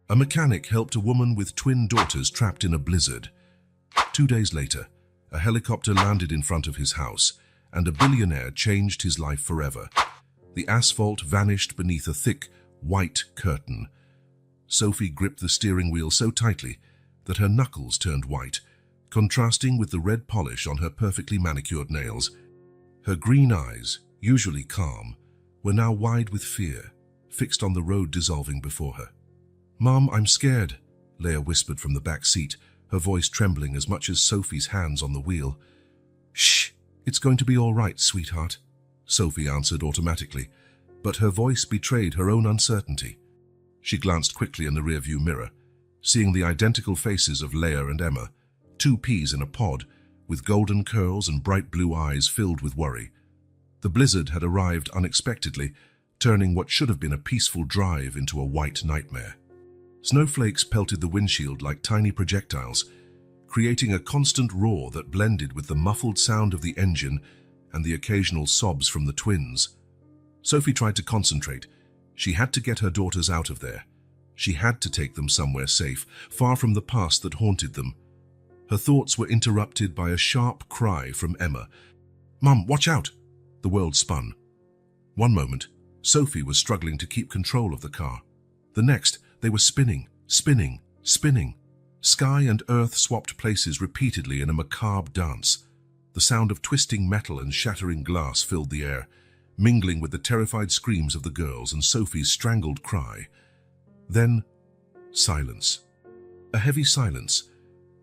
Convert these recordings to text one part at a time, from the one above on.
A mechanic helped a woman with twin daughters trapped in a blizzard. 2 days later, a helicopter landed in front of his house, and a billionaire changed his life forever. The asphalt vanished beneath a thick, white curtain. Sophie gripped the steering wheel so tightly that her knuckles turned white, contrasting with the red polish on her perfectly manicured nails. Her green eyes, usually calm, were now wide with fear, fixed on the road dissolving before her. "Mom, I'm scared," Leia whispered from the back seat, her voice trembling as much as Sophie's hands on the wheel. "Shh, it's going to be all right, sweetheart," Sophie answered automatically, but her voice betrayed her own uncertainty. She glanced quickly in the rearview mirror, seeing the identical faces of Leia and Emma, two peas in a pod, with golden curls and bright blue eyes filled with worry. The blizzard had arrived unexpectedly, turning what should have been a peaceful drive into a white nightmare. Snowflakes pelted the windshield like tiny projectiles, creating a constant roar that blended with the muffled sound of the engine and the occasional sobs from the twins. Sophie tried to concentrate. She had to get her daughters out of there. She had to take them somewhere safe, far from the past that haunted them. Her thoughts were interrupted by a sharp cry from Emma. "Mum, watch out!" The world spun. One moment, Sophie was struggling to keep control of the car. The next, they were spinning, spinning, spinning. Sky and earth swapped places repeatedly in a macabre dance. The sound of twisting metal and shattering glass filled the air, mingling with the terrified screams of the girls and Sophie's strangled cry. Then, silence. A heavy silence,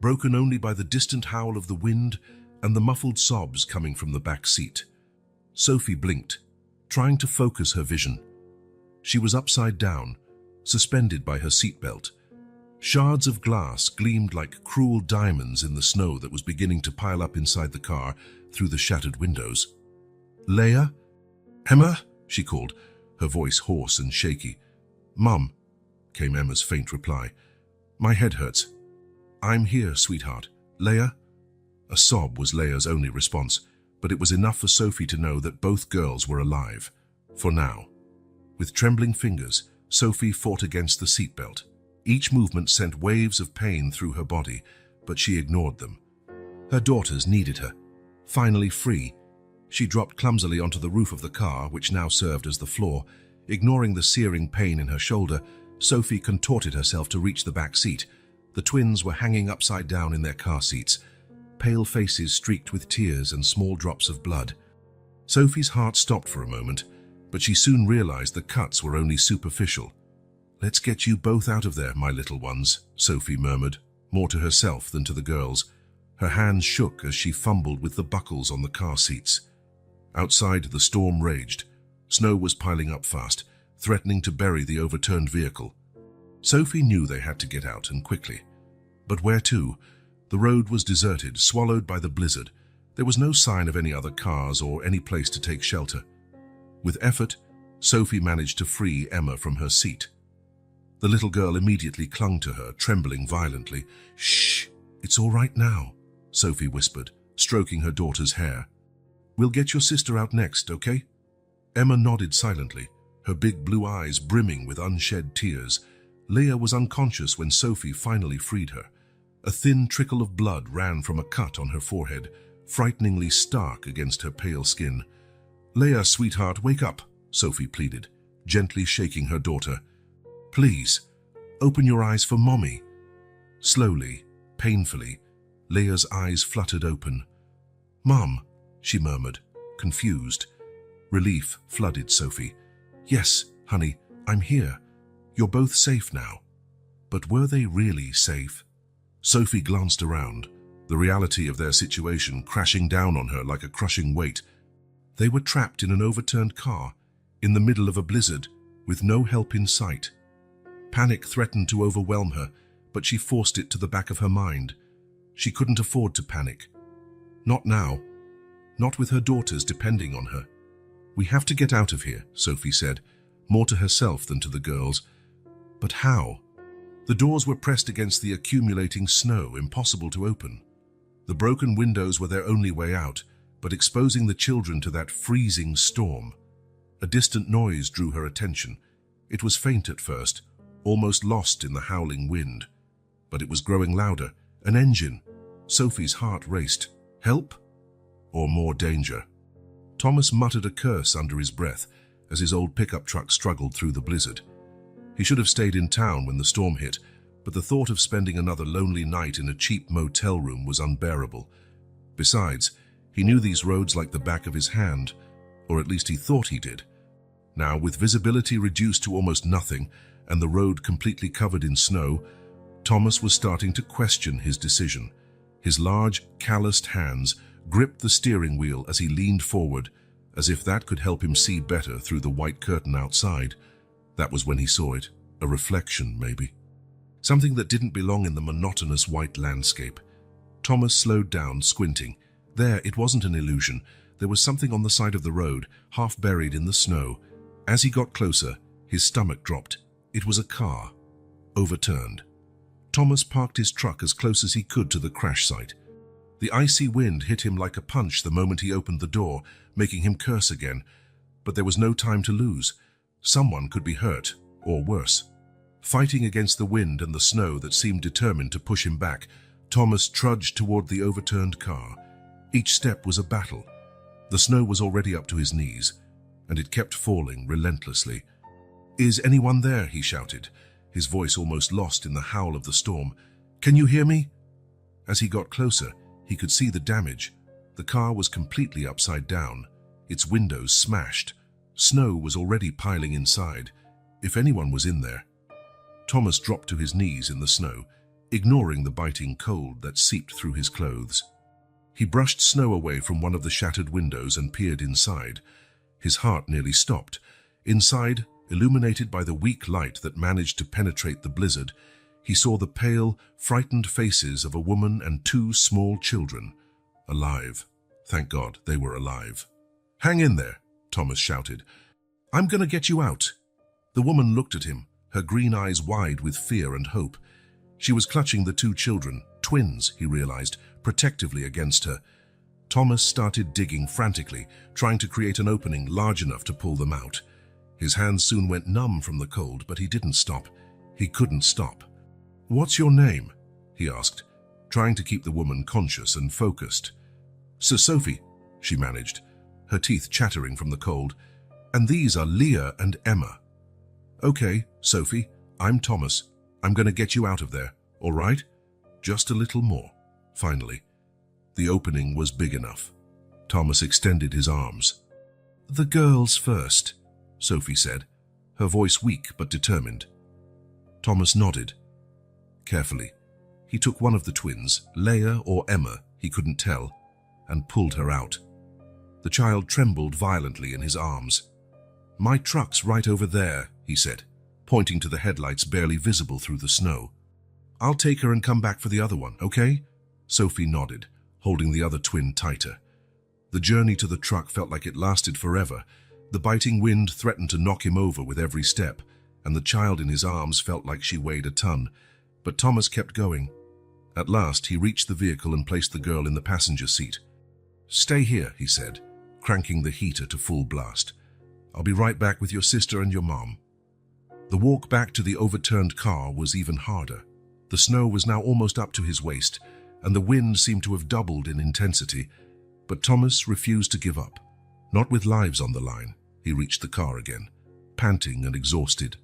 broken only by the distant howl of the wind and the muffled sobs coming from the back seat. Sophie blinked, trying to focus her vision. She was upside down, suspended by her seatbelt. Shards of glass gleamed like cruel diamonds in the snow that was beginning to pile up inside the car through the shattered windows. "Leia? Emma?" she called, her voice hoarse and shaky. "Mum," came Emma's faint reply. "My head hurts." "I'm here, sweetheart. Leia?" A sob was Leia's only response, but it was enough for Sophie to know that both girls were alive, for now. With trembling fingers, Sophie fought against the seatbelt. Each movement sent waves of pain through her body, but she ignored them. Her daughters needed her. Finally free, she dropped clumsily onto the roof of the car, which now served as the floor. Ignoring the searing pain in her shoulder, Sophie contorted herself to reach the back seat. The twins were hanging upside down in their car seats, pale faces streaked with tears and small drops of blood. Sophie's heart stopped for a moment, but she soon realized the cuts were only superficial. "Let's get you both out of there, my little ones," Sophie murmured, more to herself than to the girls. Her hands shook as she fumbled with the buckles on the car seats. Outside, the storm raged. Snow was piling up fast, threatening to bury the overturned vehicle. Sophie knew they had to get out, and quickly. But where to? The road was deserted, swallowed by the blizzard. There was no sign of any other cars or any place to take shelter. With effort, Sophie managed to free Emma from her seat. The little girl immediately clung to her, trembling violently. "Shh, it's all right now," Sophie whispered, stroking her daughter's hair. "We'll get your sister out next, okay?" Emma nodded silently, her big blue eyes brimming with unshed tears. Leia was unconscious when Sophie finally freed her. A thin trickle of blood ran from a cut on her forehead, frighteningly stark against her pale skin. "Leia, sweetheart, wake up," Sophie pleaded, gently shaking her daughter. "Please, open your eyes for Mommy." Slowly, painfully, Leia's eyes fluttered open. "Mum," she murmured, confused. Relief flooded Sophie. "Yes, honey, I'm here. You're both safe now." But were they really safe? Sophie glanced around, the reality of their situation crashing down on her like a crushing weight. They were trapped in an overturned car, in the middle of a blizzard, with no help in sight. Panic threatened to overwhelm her, but she forced it to the back of her mind. She couldn't afford to panic. Not now. Not with her daughters depending on her. "We have to get out of here," Sophie said, more to herself than to the girls. But how? The doors were pressed against the accumulating snow, impossible to open. The broken windows were their only way out, but exposing the children to that freezing storm. A distant noise drew her attention. It was faint at first, almost lost in the howling wind. But it was growing louder. An engine. Sophie's heart raced. Help? Or more danger? Thomas muttered a curse under his breath as his old pickup truck struggled through the blizzard. He should have stayed in town when the storm hit, but the thought of spending another lonely night in a cheap motel room was unbearable. Besides, he knew these roads like the back of his hand, or at least he thought he did. Now, with visibility reduced to almost nothing and the road completely covered in snow, Thomas was starting to question his decision. His large, calloused hands gripped the steering wheel as he leaned forward, as if that could help him see better through the white curtain outside. That was when he saw it, a reflection, maybe. Something that didn't belong in the monotonous white landscape. Thomas slowed down, squinting. There, it wasn't an illusion. There was something on the side of the road, half buried in the snow. As he got closer, his stomach dropped. It was a car, overturned. Thomas parked his truck as close as he could to the crash site. The icy wind hit him like a punch the moment he opened the door, making him curse again. But there was no time to lose. Someone could be hurt, or worse. Fighting against the wind and the snow that seemed determined to push him back, Thomas trudged toward the overturned car. Each step was a battle. The snow was already up to his knees, and it kept falling relentlessly. "Is anyone there?" he shouted, his voice almost lost in the howl of the storm. "Can you hear me?" As he got closer, he could see the damage. The car was completely upside down, its windows smashed. Snow was already piling inside, if anyone was in there. Thomas dropped to his knees in the snow, ignoring the biting cold that seeped through his clothes. He brushed snow away from one of the shattered windows and peered inside. His heart nearly stopped. Inside, illuminated by the weak light that managed to penetrate the blizzard, he saw the pale, frightened faces of a woman and two small children. Alive. Thank God they were alive. "Hang in there," Thomas shouted. "I'm gonna get you out." The woman looked at him, her green eyes wide with fear and hope. She was clutching the two children, twins, he realized, protectively against her. Thomas started digging frantically, trying to create an opening large enough to pull them out. His hands soon went numb from the cold, but he didn't stop. He couldn't stop. "What's your name?" he asked, trying to keep the woman conscious and focused. "Sir Sophie," she managed, her teeth chattering from the cold. "And these are Leah and Emma." "Okay, Sophie, I'm Thomas. I'm going to get you out of there, all right? Just a little more." Finally, the opening was big enough. Thomas extended his arms. "The girls first," Sophie said, her voice weak but determined. Thomas nodded. Carefully, he took one of the twins, Leah or Emma, he couldn't tell, and pulled her out. The child trembled violently in his arms. "My truck's right over there," he said, pointing to the headlights barely visible through the snow. "I'll take her and come back for the other one, okay?" Sophie nodded, holding the other twin tighter. The journey to the truck felt like it lasted forever. The biting wind threatened to knock him over with every step, and the child in his arms felt like she weighed a ton. But Thomas kept going. At last, he reached the vehicle and placed the girl in the passenger seat. "Stay here," he said, cranking the heater to full blast. "I'll be right back with your sister and your mom." The walk back to the overturned car was even harder. The snow was now almost up to his waist, and the wind seemed to have doubled in intensity. But Thomas refused to give up. Not with lives on the line. He reached the car again, panting and exhausted.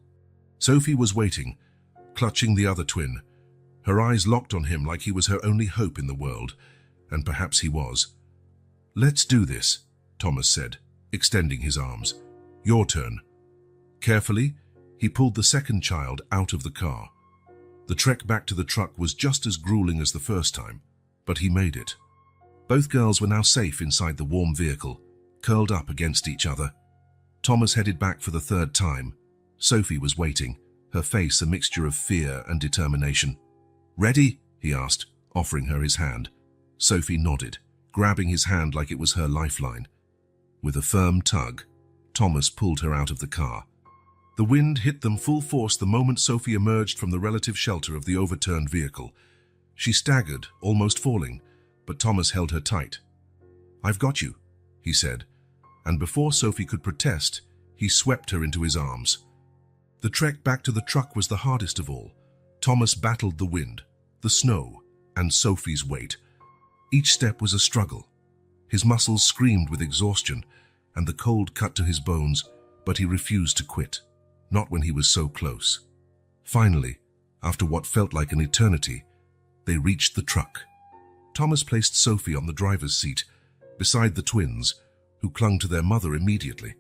Sophie was waiting, clutching the other twin. Her eyes locked on him like he was her only hope in the world, and perhaps he was. "Let's do this," Thomas said, extending his arms. "Your turn." Carefully, he pulled the second child out of the car. The trek back to the truck was just as grueling as the first time, but he made it. Both girls were now safe inside the warm vehicle, curled up against each other. Thomas headed back for the third time. Sophie was waiting, her face a mixture of fear and determination. "Ready?" he asked, offering her his hand. Sophie nodded, grabbing his hand like it was her lifeline. With a firm tug, Thomas pulled her out of the car. The wind hit them full force the moment Sophie emerged from the relative shelter of the overturned vehicle. She staggered, almost falling, but Thomas held her tight. "I've got you," he said, and before Sophie could protest, he swept her into his arms. The trek back to the truck was the hardest of all. Thomas battled the wind, the snow, and Sophie's weight. Each step was a struggle. His muscles screamed with exhaustion, and the cold cut to his bones, but he refused to quit, not when he was so close. Finally, after what felt like an eternity, they reached the truck. Thomas placed Sophie on the driver's seat, beside the twins, who clung to their mother immediately.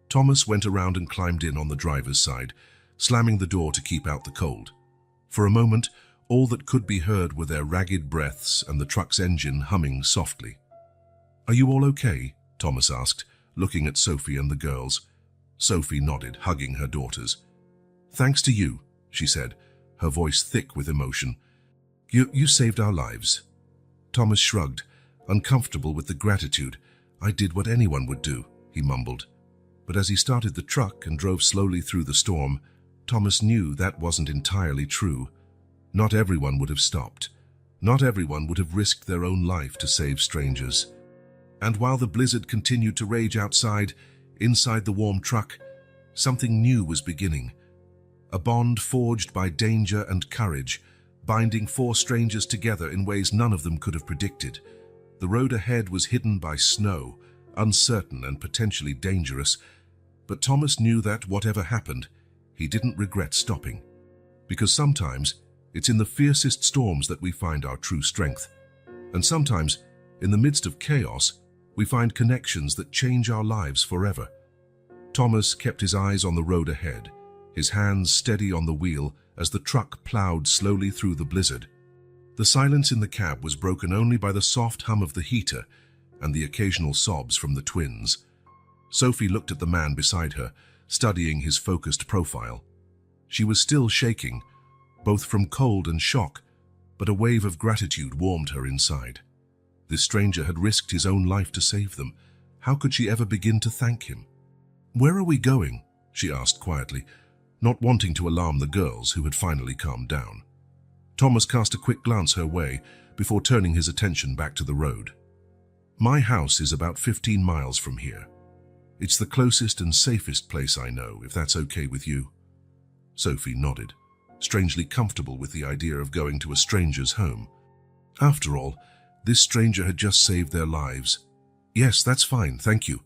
Thomas went around and climbed in on the driver's side, slamming the door to keep out the cold. For a moment, all that could be heard were their ragged breaths and the truck's engine humming softly. "Are you all okay?" Thomas asked, looking at Sophie and the girls. Sophie nodded, hugging her daughters. "Thanks to you," she said, her voice thick with emotion. You saved our lives." Thomas shrugged, uncomfortable with the gratitude. "I did what anyone would do," he mumbled. But as he started the truck and drove slowly through the storm, Thomas knew that wasn't entirely true. Not everyone would have stopped. Not everyone would have risked their own life to save strangers. And while the blizzard continued to rage outside, inside the warm truck, something new was beginning. A bond forged by danger and courage, binding four strangers together in ways none of them could have predicted. The road ahead was hidden by snow, uncertain and potentially dangerous, but Thomas knew that whatever happened, he didn't regret stopping. Because sometimes, it's in the fiercest storms that we find our true strength. And sometimes, in the midst of chaos, we find connections that change our lives forever. Thomas kept his eyes on the road ahead, his hands steady on the wheel as the truck plowed slowly through the blizzard. The silence in the cab was broken only by the soft hum of the heater and the occasional sobs from the twins. Sophie looked at the man beside her, studying his focused profile. She was still shaking, both from cold and shock, but a wave of gratitude warmed her inside. This stranger had risked his own life to save them. How could she ever begin to thank him? "Where are we going?" she asked quietly, not wanting to alarm the girls who had finally calmed down. Thomas cast a quick glance her way before turning his attention back to the road. "My house is about 15 miles from here. It's the closest and safest place I know, if that's okay with you." Sophie nodded, strangely comfortable with the idea of going to a stranger's home. After all, this stranger had just saved their lives. "Yes, that's fine, thank you."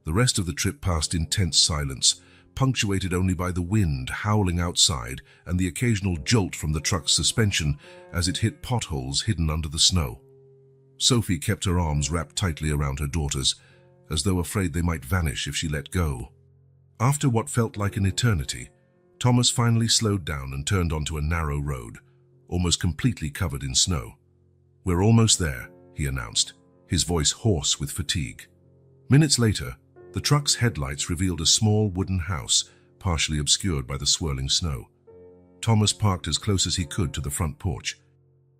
The rest of the trip passed in tense silence, punctuated only by the wind howling outside and the occasional jolt from the truck's suspension as it hit potholes hidden under the snow. Sophie kept her arms wrapped tightly around her daughters, as though afraid they might vanish if she let go. After what felt like an eternity, Thomas finally slowed down and turned onto a narrow road, almost completely covered in snow. "We're almost there," he announced, his voice hoarse with fatigue. Minutes later, the truck's headlights revealed a small wooden house, partially obscured by the swirling snow. Thomas parked as close as he could to the front porch.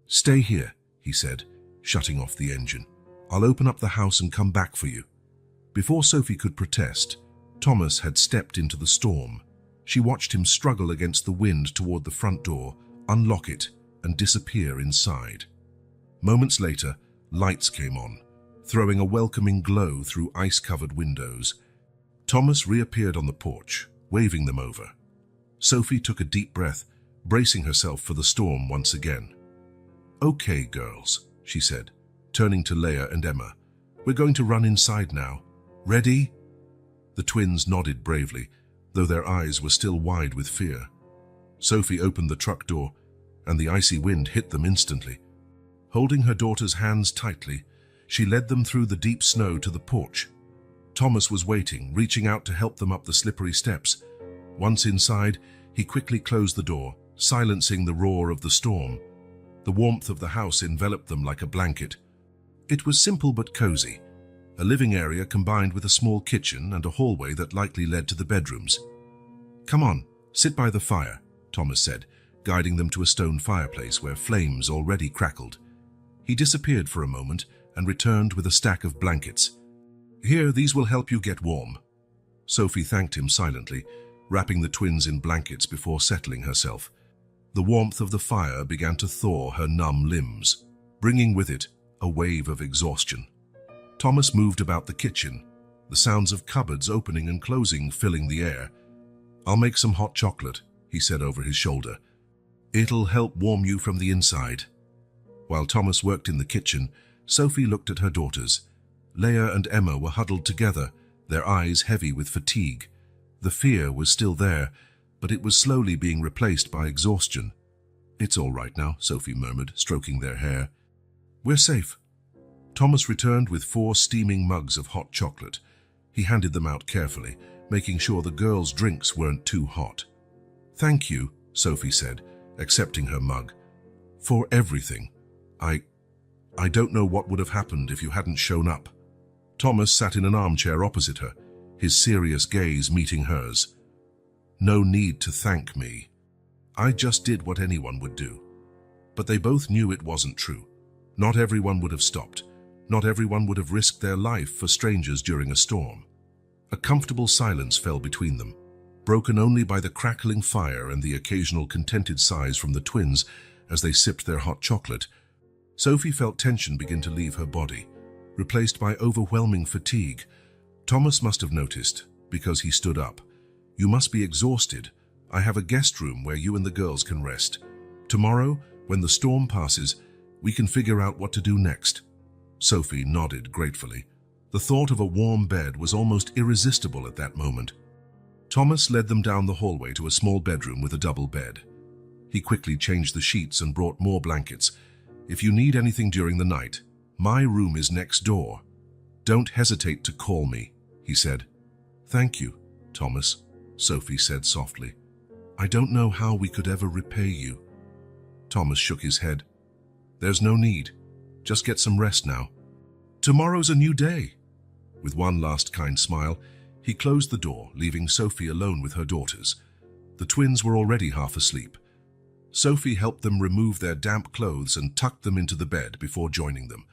"Stay here," he said, shutting off the engine. "I'll open up the house and come back for you." Before Sophie could protest, Thomas had stepped into the storm. She watched him struggle against the wind toward the front door, unlock it, and disappear inside. Moments later, lights came on, throwing a welcoming glow through ice-covered windows. Thomas reappeared on the porch, waving them over. Sophie took a deep breath, bracing herself for the storm once again. "Okay, girls," she said, turning to Leia and Emma. "We're going to run inside now. Ready?" The twins nodded bravely, though their eyes were still wide with fear. Sophie opened the truck door, and the icy wind hit them instantly. Holding her daughter's hands tightly, she led them through the deep snow to the porch. Thomas was waiting, reaching out to help them up the slippery steps. Once inside, he quickly closed the door, silencing the roar of the storm. The warmth of the house enveloped them like a blanket. It was simple but cozy, a living area combined with a small kitchen and a hallway that likely led to the bedrooms. "Come on, sit by the fire," Thomas said, guiding them to a stone fireplace where flames already crackled. He disappeared for a moment and returned with a stack of blankets. "Here, these will help you get warm." Sophie thanked him silently, wrapping the twins in blankets before settling herself. The warmth of the fire began to thaw her numb limbs, bringing with it a wave of exhaustion. Thomas moved about the kitchen, the sounds of cupboards opening and closing filling the air. "I'll make some hot chocolate," he said over his shoulder. "It'll help warm you from the inside." While Thomas worked in the kitchen, Sophie looked at her daughters. Leah and Emma were huddled together, their eyes heavy with fatigue. The fear was still there, but it was slowly being replaced by exhaustion. "It's all right now," Sophie murmured, stroking their hair. "We're safe." Thomas returned with 4 steaming mugs of hot chocolate. He handed them out carefully, making sure the girls' drinks weren't too hot. "Thank you," Sophie said, accepting her mug. "For everything. I don't know what would have happened if you hadn't shown up." Thomas sat in an armchair opposite her, his serious gaze meeting hers. "No need to thank me. I just did what anyone would do." But they both knew it wasn't true. Not everyone would have stopped. Not everyone would have risked their life for strangers during a storm. A comfortable silence fell between them, broken only by the crackling fire and the occasional contented sighs from the twins as they sipped their hot chocolate. Sophie felt tension begin to leave her body, replaced by overwhelming fatigue. Thomas must have noticed, because he stood up. "You must be exhausted. I have a guest room where you and the girls can rest. Tomorrow, when the storm passes, we can figure out what to do next." Sophie nodded gratefully. The thought of a warm bed was almost irresistible at that moment. Thomas led them down the hallway to a small bedroom with a double bed. He quickly changed the sheets and brought more blankets. "If you need anything during the night, my room is next door. Don't hesitate to call me," he said. "Thank you, Thomas," Sophie said softly. "I don't know how we could ever repay you." Thomas shook his head. "There's no need. Just get some rest now. Tomorrow's a new day." With one last kind smile, he closed the door, leaving Sophie alone with her daughters. The twins were already half asleep. Sophie helped them remove their damp clothes and tucked them into the bed before joining them.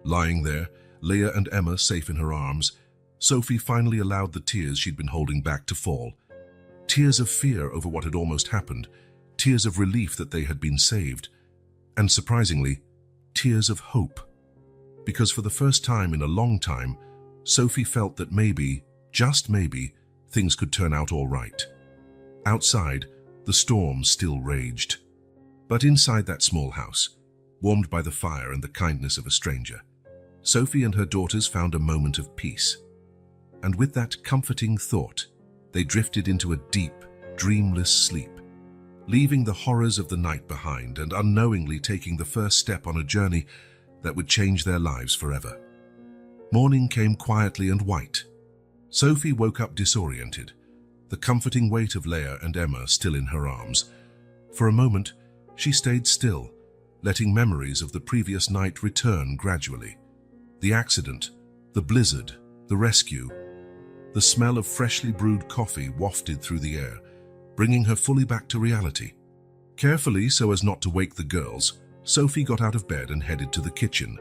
Lying there, Leah and Emma safe in her arms, Sophie finally allowed the tears she'd been holding back to fall. Tears of fear over what had almost happened, tears of relief that they had been saved, and surprisingly, tears of hope. Because for the first time in a long time, Sophie felt that maybe, just maybe, things could turn out all right. Outside, the storm still raged. But inside that small house, warmed by the fire and the kindness of a stranger, Sophie and her daughters found a moment of peace. And with that comforting thought, they drifted into a deep, dreamless sleep, leaving the horrors of the night behind and unknowingly taking the first step on a journey that would change their lives forever. Morning came quietly and white. Sophie woke up disoriented, the comforting weight of Leah and Emma still in her arms. For a moment, she stayed still, letting memories of the previous night return gradually. The accident, the blizzard, the rescue. The smell of freshly brewed coffee wafted through the air, bringing her fully back to reality. Carefully, so as not to wake the girls, Sophie got out of bed and headed to the kitchen.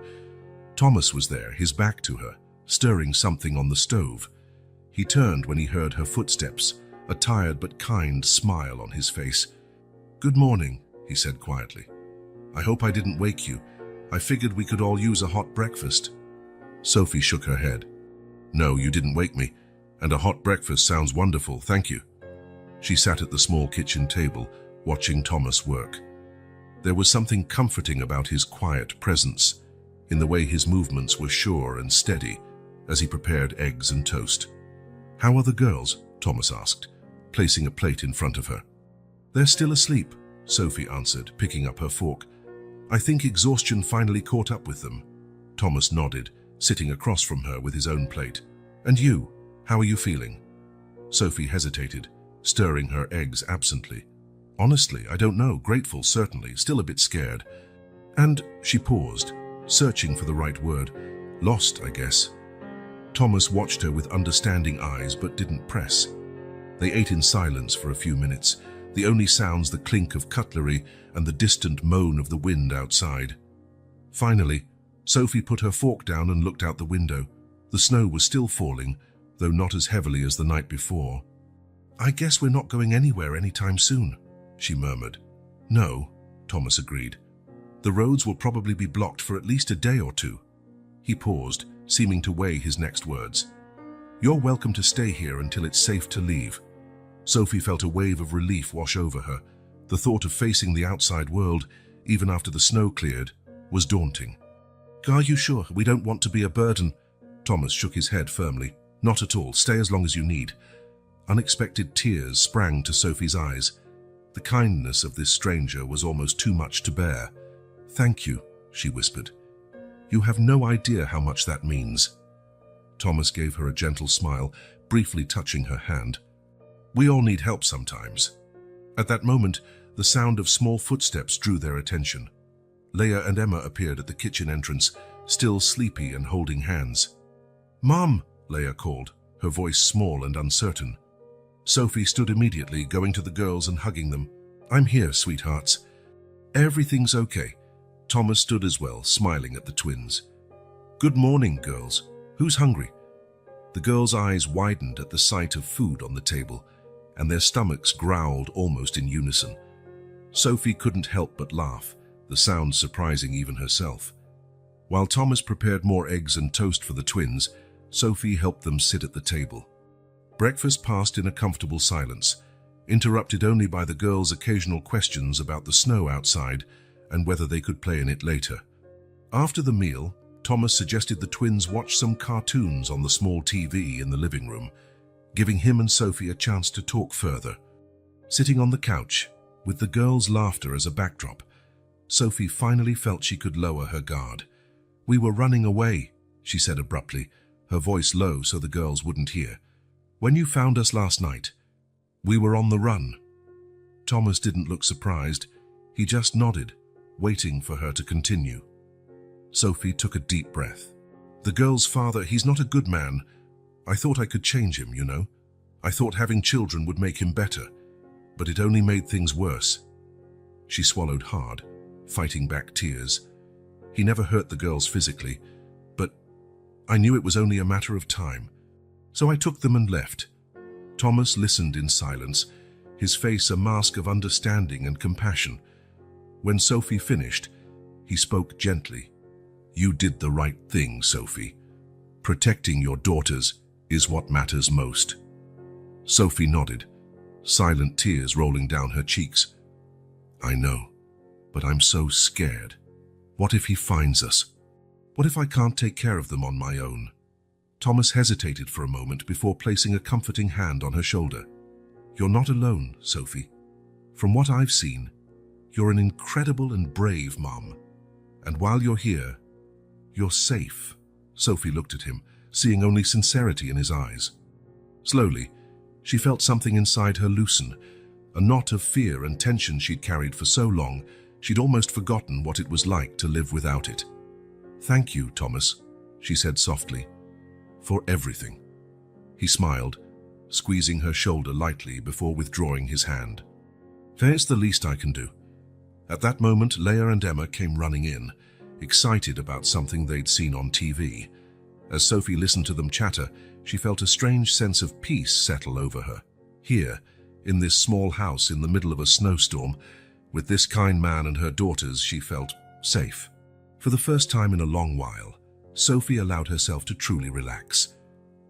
Thomas was there, his back to her, stirring something on the stove. He turned when he heard her footsteps, a tired but kind smile on his face. "Good morning," he said quietly. "I hope I didn't wake you. I figured we could all use a hot breakfast." Sophie shook her head. "No, you didn't wake me, and a hot breakfast sounds wonderful, thank you." She sat at the small kitchen table, watching Thomas work. There was something comforting about his quiet presence, in the way his movements were sure and steady as he prepared eggs and toast. "How are the girls?" Thomas asked, placing a plate in front of her. "They're still asleep," Sophie answered, picking up her fork. "I think exhaustion finally caught up with them." Thomas nodded, sitting across from her with his own plate. "And you, how are you feeling?" Sophie hesitated, stirring her eggs absently. "Honestly, I don't know. Grateful, certainly. Still a bit scared." And she paused, searching for the right word. "Lost, I guess." Thomas watched her with understanding eyes but didn't press. They ate in silence for a few minutes, the only sounds the clink of cutlery and the distant moan of the wind outside. Finally, Sophie put her fork down and looked out the window. The snow was still falling, though not as heavily as the night before. "I guess we're not going anywhere anytime soon," she murmured. "No," Thomas agreed. "The roads will probably be blocked for at least a day or two." He paused, seeming to weigh his next words. "You're welcome to stay here until it's safe to leave." Sophie felt a wave of relief wash over her. The thought of facing the outside world, even after the snow cleared, was daunting. "Are you sure we don't want to be a burden?" Thomas shook his head firmly. "Not at all. Stay as long as you need." Unexpected tears sprang to Sophie's eyes. The kindness of this stranger was almost too much to bear. "Thank you," she whispered. "You have no idea how much that means." Thomas gave her a gentle smile, briefly touching her hand. "We all need help sometimes." At that moment, the sound of small footsteps drew their attention. Leia and Emma appeared at the kitchen entrance, still sleepy and holding hands. "Mom," Leia called, her voice small and uncertain. Sophie stood immediately, going to the girls and hugging them. "I'm here, sweethearts." "Everything's okay." Thomas stood as well, smiling at the twins. "Good morning, girls. Who's hungry?" The girls' eyes widened at the sight of food on the table, and their stomachs growled almost in unison. Sophie couldn't help but laugh, the sound surprising even herself. While Thomas prepared more eggs and toast for the twins, Sophie helped them sit at the table. Breakfast passed in a comfortable silence, interrupted only by the girls' occasional questions about the snow outside and whether they could play in it later. After the meal, Thomas suggested the twins watch some cartoons on the small TV in the living room, giving him and Sophie a chance to talk further. Sitting on the couch, with the girls' laughter as a backdrop, Sophie finally felt she could lower her guard. "We were running away," she said abruptly, her voice low so the girls wouldn't hear. "When you found us last night, we were on the run." Thomas didn't look surprised. He just nodded, waiting for her to continue. Sophie took a deep breath. "The girl's father, he's not a good man. I thought I could change him, you know. I thought having children would make him better, but it only made things worse." She swallowed hard, fighting back tears. "He never hurt the girls physically, but I knew it was only a matter of time. So I took them and left." Thomas listened in silence, his face a mask of understanding and compassion. When Sophie finished, he spoke gently. "You did the right thing, Sophie. Protecting your daughters is what matters most." Sophie nodded, silent tears rolling down her cheeks. "I know, but I'm so scared. What if he finds us? What if I can't take care of them on my own?" Thomas hesitated for a moment before placing a comforting hand on her shoulder. "You're not alone, Sophie. From what I've seen, you're an incredible and brave mom. And while you're here, you're safe." Sophie looked at him, seeing only sincerity in his eyes. Slowly, she felt something inside her loosen, a knot of fear and tension she'd carried for so long, she'd almost forgotten what it was like to live without it. "Thank you, Thomas," she said softly, "for everything." He smiled, squeezing her shoulder lightly before withdrawing his hand. "It's the least I can do." At that moment, Leia and Emma came running in, excited about something they'd seen on TV. As Sophie listened to them chatter, she felt a strange sense of peace settle over her. Here, in this small house in the middle of a snowstorm, with this kind man and her daughters, she felt safe. For the first time in a long while, Sophie allowed herself to truly relax.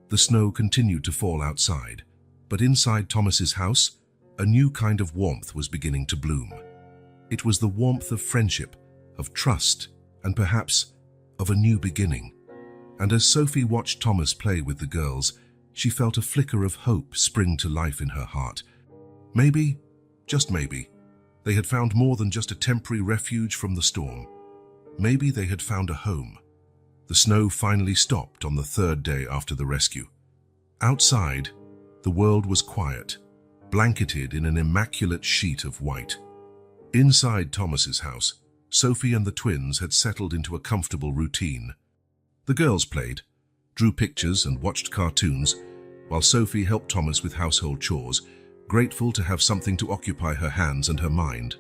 The snow continued to fall outside, but inside Thomas's house, a new kind of warmth was beginning to bloom. It was the warmth of friendship, of trust, and perhaps of a new beginning. And as Sophie watched Thomas play with the girls, she felt a flicker of hope spring to life in her heart. Maybe, just maybe, they had found more than just a temporary refuge from the storm. Maybe they had found a home. The snow finally stopped on the third day after the rescue. Outside, the world was quiet, blanketed in an immaculate sheet of white. Inside Thomas's house, Sophie and the twins had settled into a comfortable routine. The girls played, drew pictures and watched cartoons, while Sophie helped Thomas with household chores, grateful to have something to occupy her hands and her mind.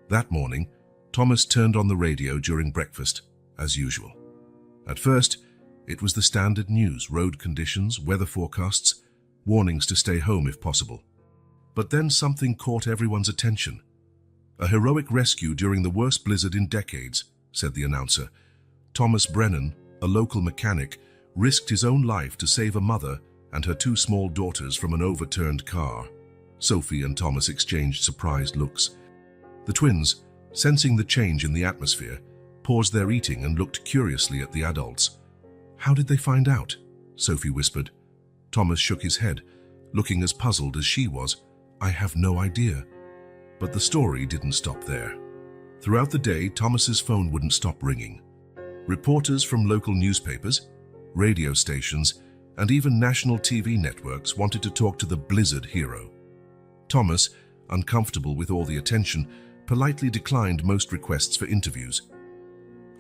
That morning, Thomas turned on the radio during breakfast, as usual. At first, it was the standard news, road conditions, weather forecasts, warnings to stay home if possible. But then something caught everyone's attention. "A heroic rescue during the worst blizzard in decades," said the announcer. Thomas Brennan, a local mechanic, risked his own life to save a mother and her two small daughters from an overturned car. Sophie and Thomas exchanged surprised looks. The twins, sensing the change in the atmosphere, paused their eating and looked curiously at the adults. "How did they find out?" Sophie whispered. Thomas shook his head, looking as puzzled as she was. "I have no idea." But the story didn't stop there. Throughout the day, Thomas's phone wouldn't stop ringing. Reporters from local newspapers, radio stations, and even national TV networks wanted to talk to the Blizzard hero. Thomas, uncomfortable with all the attention, politely declined most requests for interviews.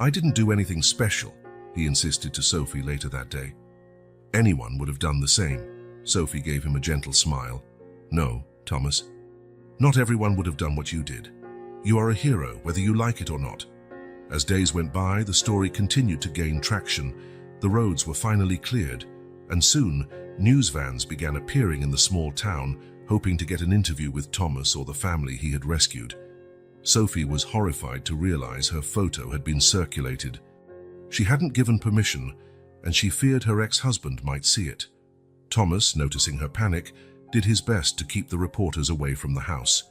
"I didn't do anything special," he insisted to Sophie later that day. "Anyone would have done the same." Sophie gave him a gentle smile. "No, Thomas. Not everyone would have done what you did. You are a hero, whether you like it or not." As days went by, the story continued to gain traction. The roads were finally cleared, and soon news vans began appearing in the small town, hoping to get an interview with Thomas or the family he had rescued. Sophie was horrified to realize her photo had been circulated. She hadn't given permission, and she feared her ex-husband might see it. Thomas, noticing her panic, did his best to keep the reporters away from the house.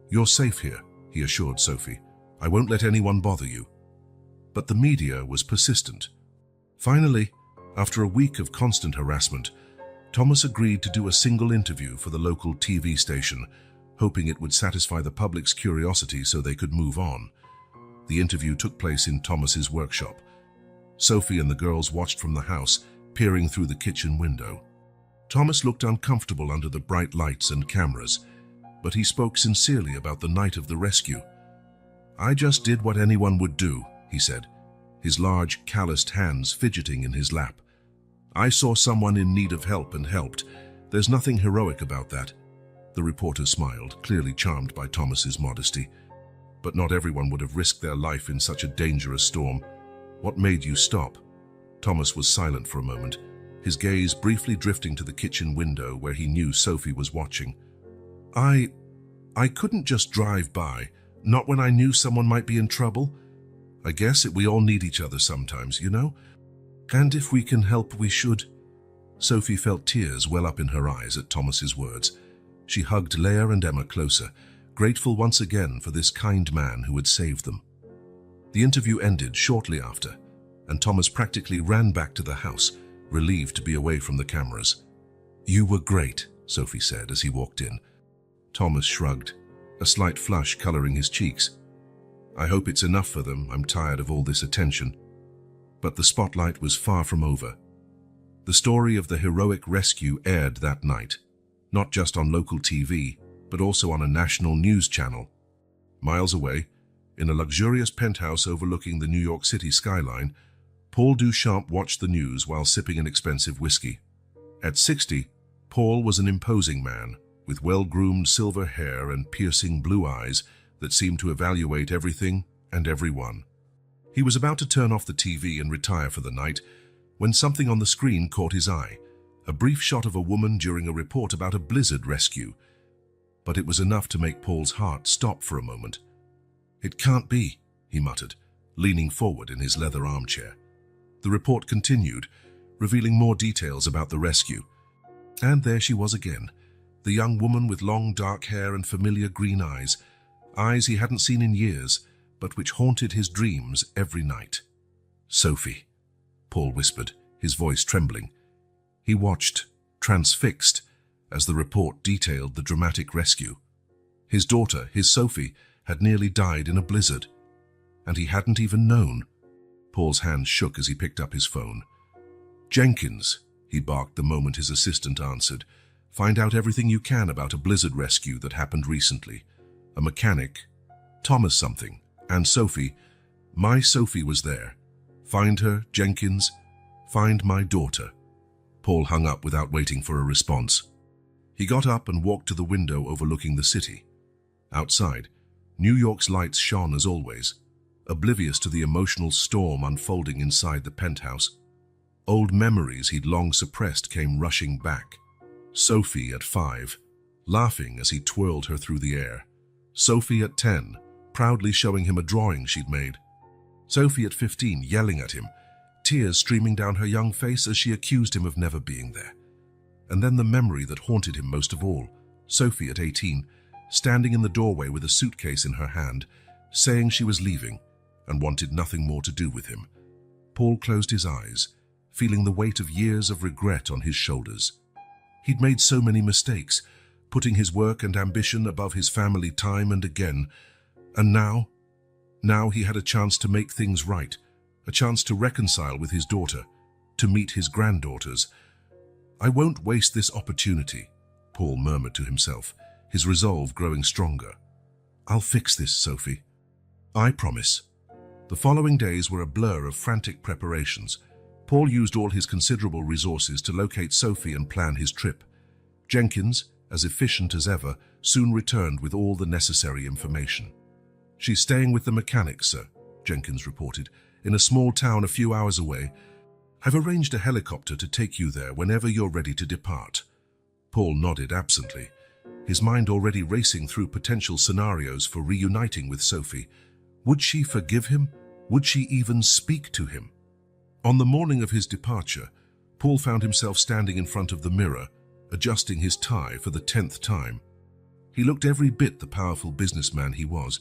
"You're safe here," he assured Sophie. "I won't let anyone bother you." But the media was persistent. Finally, after a week of constant harassment, Thomas agreed to do a single interview for the local TV station, hoping it would satisfy the public's curiosity so they could move on. The interview took place in Thomas's workshop. Sophie and the girls watched from the house, peering through the kitchen window. Thomas looked uncomfortable under the bright lights and cameras, but he spoke sincerely about the night of the rescue. "I just did what anyone would do," he said, his large, calloused hands fidgeting in his lap. "I saw someone in need of help and helped. There's nothing heroic about that." The reporter smiled, clearly charmed by Thomas's modesty. "But not everyone would have risked their life in such a dangerous storm. What made you stop?" Thomas was silent for a moment, his gaze briefly drifting to the kitchen window where he knew Sophie was watching. I couldn't just drive by, not when I knew someone might be in trouble. I guess we all need each other sometimes, you know? And if we can help, we should." Sophie felt tears well up in her eyes at Thomas's words. She hugged Leah and Emma closer, grateful once again for this kind man who had saved them. The interview ended shortly after, and Thomas practically ran back to the house, relieved to be away from the cameras. "You were great," Sophie said as he walked in. Thomas shrugged, a slight flush coloring his cheeks. "I hope it's enough for them. I'm tired of all this attention." But the spotlight was far from over. The story of the heroic rescue aired that night, not just on local TV, but also on a national news channel. Miles away, in a luxurious penthouse overlooking the New York City skyline, Paul Duchamp watched the news while sipping an expensive whiskey. At 60, Paul was an imposing man, with well-groomed silver hair and piercing blue eyes that seemed to evaluate everything and everyone. He was about to turn off the TV and retire for the night when something on the screen caught his eye, a brief shot of a woman during a report about a blizzard rescue. But it was enough to make Paul's heart stop for a moment. "It can't be," he muttered, leaning forward in his leather armchair. The report continued, revealing more details about the rescue. And there she was again, the young woman with long dark hair and familiar green eyes he hadn't seen in years, but which haunted his dreams every night. "Sophie," Paul whispered, his voice trembling. He watched, transfixed, as the report detailed the dramatic rescue. His daughter, his Sophie, had nearly died in a blizzard, and he hadn't even known. Paul's hands shook as he picked up his phone. "Jenkins," he barked the moment his assistant answered. "Find out everything you can about a blizzard rescue that happened recently. A mechanic, Thomas something, and Sophie. My Sophie was there. Find her, Jenkins. Find my daughter." Paul hung up without waiting for a response. He got up and walked to the window overlooking the city. Outside, New York's lights shone as always, oblivious to the emotional storm unfolding inside the penthouse. Old memories he'd long suppressed came rushing back. Sophie at 5, laughing as he twirled her through the air. Sophie at 10, proudly showing him a drawing she'd made. Sophie at 15, yelling at him, tears streaming down her young face as she accused him of never being there. And then the memory that haunted him most of all, Sophie, at 18, standing in the doorway with a suitcase in her hand, saying she was leaving and wanted nothing more to do with him. Paul closed his eyes, feeling the weight of years of regret on his shoulders. He'd made so many mistakes, putting his work and ambition above his family time and again. And now he had a chance to make things right, a chance to reconcile with his daughter, to meet his granddaughters. "I won't waste this opportunity," Paul murmured to himself, his resolve growing stronger. "I'll fix this, Sophie. I promise." The following days were a blur of frantic preparations. Paul used all his considerable resources to locate Sophie and plan his trip. Jenkins, as efficient as ever, soon returned with all the necessary information. "She's staying with the mechanic, sir," Jenkins reported, "in a small town a few hours away. I've arranged a helicopter to take you there whenever you're ready to depart." Paul nodded absently, his mind already racing through potential scenarios for reuniting with Sophie. Would she forgive him? Would she even speak to him? On the morning of his departure, Paul found himself standing in front of the mirror, adjusting his tie for the 10th time. He looked every bit the powerful businessman he was,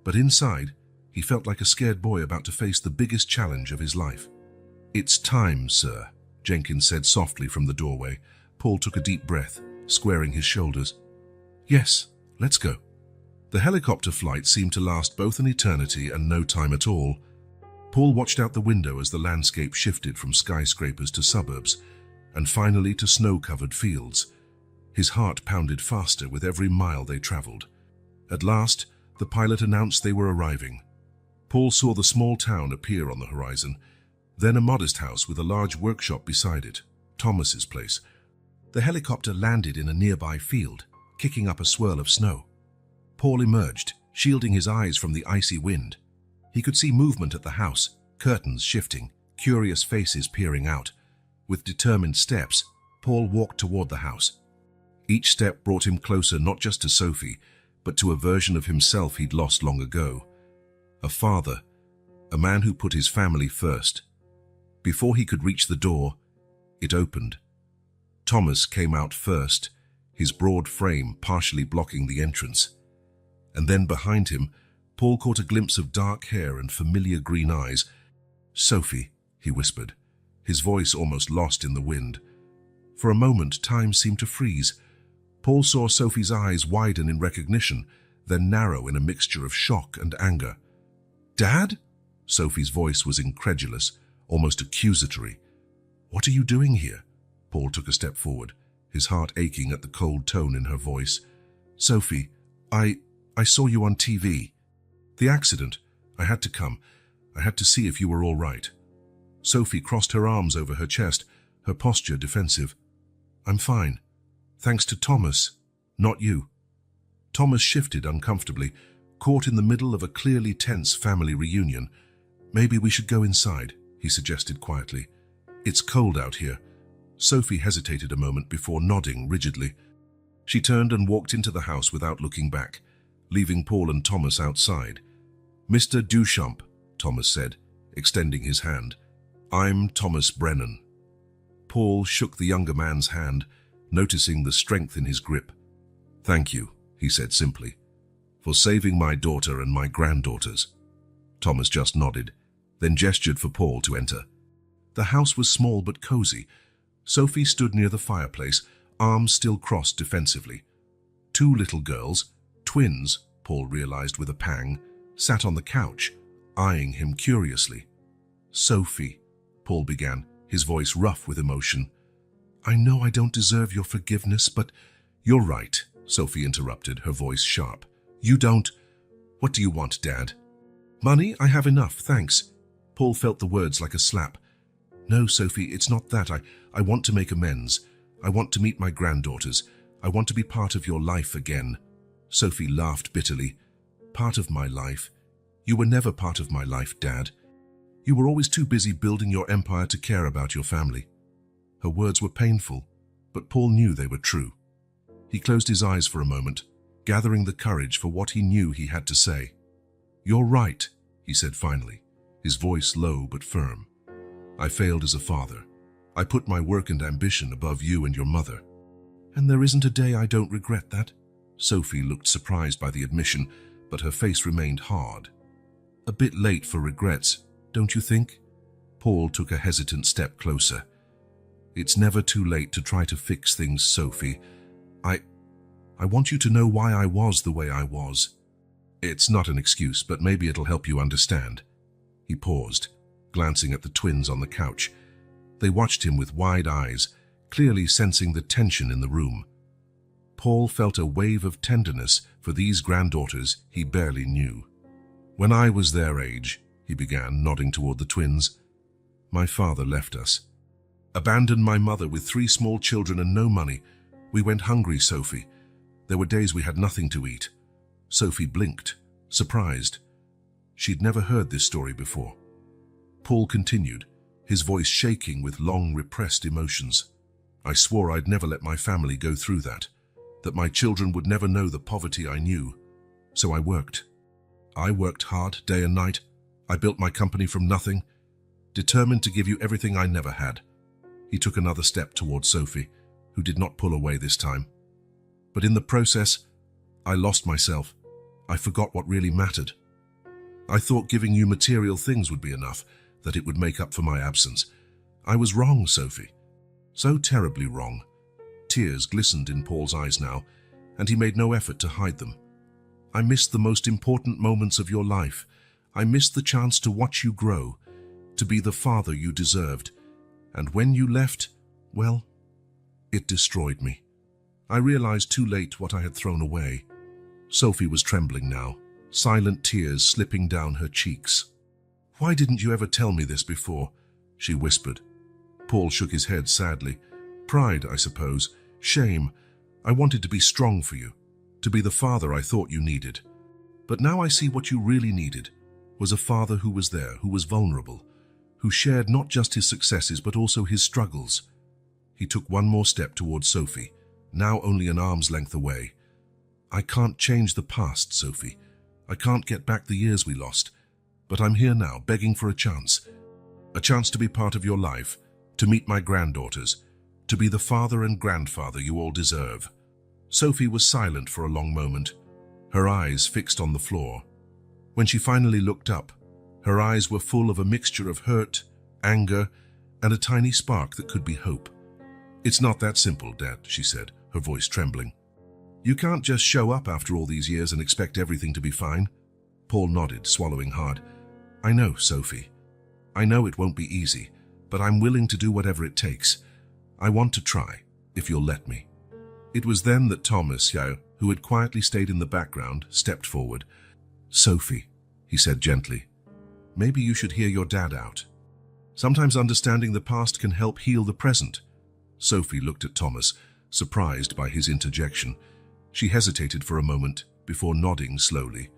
but inside, he felt like a scared boy about to face the biggest challenge of his life. "It's time, sir," Jenkins said softly from the doorway. Paul took a deep breath, squaring his shoulders. "Yes, let's go." The helicopter flight seemed to last both an eternity and no time at all. Paul watched out the window as the landscape shifted from skyscrapers to suburbs, and finally to snow-covered fields. His heart pounded faster with every mile they traveled. At last, the pilot announced they were arriving. Paul saw the small town appear on the horizon, then a modest house with a large workshop beside it, Thomas's place. The helicopter landed in a nearby field, kicking up a swirl of snow. Paul emerged, shielding his eyes from the icy wind. He could see movement at the house, curtains shifting, curious faces peering out. With determined steps, Paul walked toward the house. Each step brought him closer not just to Sophie, but to a version of himself he'd lost long ago. A father, a man who put his family first. Before he could reach the door, it opened. Thomas came out first, his broad frame partially blocking the entrance. And then behind him, Paul caught a glimpse of dark hair and familiar green eyes. "Sophie," he whispered, his voice almost lost in the wind. For a moment, time seemed to freeze. Paul saw Sophie's eyes widen in recognition, then narrow in a mixture of shock and anger. "Dad?" Sophie's voice was incredulous, almost accusatory. "What are you doing here?" Paul took a step forward, his heart aching at the cold tone in her voice. "Sophie, I saw you on TV. The accident. I had to come. I had to see if you were all right." Sophie crossed her arms over her chest, her posture defensive. "I'm fine. Thanks to Thomas, not you." Thomas shifted uncomfortably, caught in the middle of a clearly tense family reunion. "Maybe we should go inside," he suggested quietly. "It's cold out here." Sophie hesitated a moment before nodding rigidly. She turned and walked into the house without looking back, leaving Paul and Thomas outside. "Mr. Duchamp," Thomas said, extending his hand. "I'm Thomas Brennan." Paul shook the younger man's hand, noticing the strength in his grip. "Thank you," he said simply, "for saving my daughter and my granddaughters." Thomas just nodded, then gestured for Paul to enter. The house was small but cozy. Sophie stood near the fireplace, arms still crossed defensively. Two little girls, twins, Paul realized with a pang, sat on the couch, eyeing him curiously. "Sophie," Paul began, his voice rough with emotion. "I know I don't deserve your forgiveness, but—" "You're right," Sophie interrupted, her voice sharp. "You don't— What do you want, Dad?" "Money? I have enough, thanks." Paul felt the words like a slap. "No, Sophie, it's not that. I want to make amends. I want to meet my granddaughters. I want to be part of your life again." Sophie laughed bitterly. "Part of my life? You were never part of my life, Dad. You were always too busy building your empire to care about your family." Her words were painful, but Paul knew they were true. He closed his eyes for a moment, gathering the courage for what he knew he had to say. "You're right," he said finally, his voice low but firm. "I failed as a father. I put my work and ambition above you and your mother. And there isn't a day I don't regret that. Sophie looked surprised by the admission, but her face remained hard. A bit late for regrets, don't you think? Paul took a hesitant step closer. It's never too late to try to fix things, Sophie. I want you to know why I was the way I was. It's not an excuse, but maybe it'll help you understand. He paused, glancing at the twins on the couch. They watched him with wide eyes, clearly sensing the tension in the room. Paul felt a wave of tenderness for these granddaughters he barely knew. When I was their age, he began, nodding toward the twins, my father left us. Abandoned my mother with 3 small children and no money. We went hungry, Sophie. There were days we had nothing to eat. Sophie blinked, surprised. She'd never heard this story before. Paul continued, his voice shaking with long repressed emotions. I swore I'd never let my family go through that my children would never know the poverty I knew. So I worked. I worked hard, day and night. I built my company from nothing, determined to give you everything I never had. He took another step toward Sophie, who did not pull away this time. But in the process, I lost myself. I forgot what really mattered. I thought giving you material things would be enough, that it would make up for my absence. I was wrong, Sophie. So terribly wrong. Tears glistened in Paul's eyes now, and he made no effort to hide them. I missed the most important moments of your life. I missed the chance to watch you grow, to be the father you deserved. And when you left, well, it destroyed me. I realized too late what I had thrown away. Sophie was trembling now, silent tears slipping down her cheeks. Why didn't you ever tell me this before? She whispered. Paul shook his head sadly. Pride, I suppose. Shame. I wanted to be strong for you, to be the father I thought you needed. But now I see what you really needed, was a father who was there, who was vulnerable, who shared not just his successes but also his struggles. He took one more step towards Sophie, now only an arm's length away. I can't change the past, Sophie. I can't get back the years we lost. But I'm here now, begging for a chance to be part of your life, to meet my granddaughters, to be the father and grandfather you all deserve. Sophie was silent for a long moment, her eyes fixed on the floor. When she finally looked up, her eyes were full of a mixture of hurt, anger, and a tiny spark that could be hope. It's not that simple, Dad, she said, her voice trembling. You can't just show up after all these years and expect everything to be fine. Paul nodded, swallowing hard. I know, Sophie. I know it won't be easy, but I'm willing to do whatever it takes. I want to try, if you'll let me. It was then that Thomas, who had quietly stayed in the background, stepped forward. Sophie, he said gently, maybe you should hear your dad out. Sometimes understanding the past can help heal the present. Sophie looked at Thomas, surprised by his interjection. She hesitated for a moment before nodding slowly.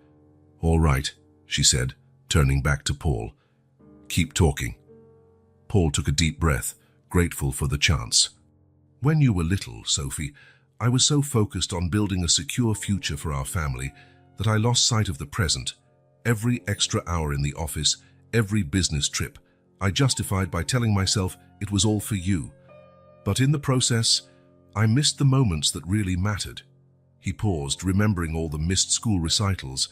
All right, she said, turning back to Paul. Keep talking. Paul took a deep breath, grateful for the chance. When you were little, Sophie, I was so focused on building a secure future for our family that I lost sight of the present. Every extra hour in the office, every business trip, I justified by telling myself it was all for you. But in the process, I missed the moments that really mattered. He paused, remembering all the missed school recitals,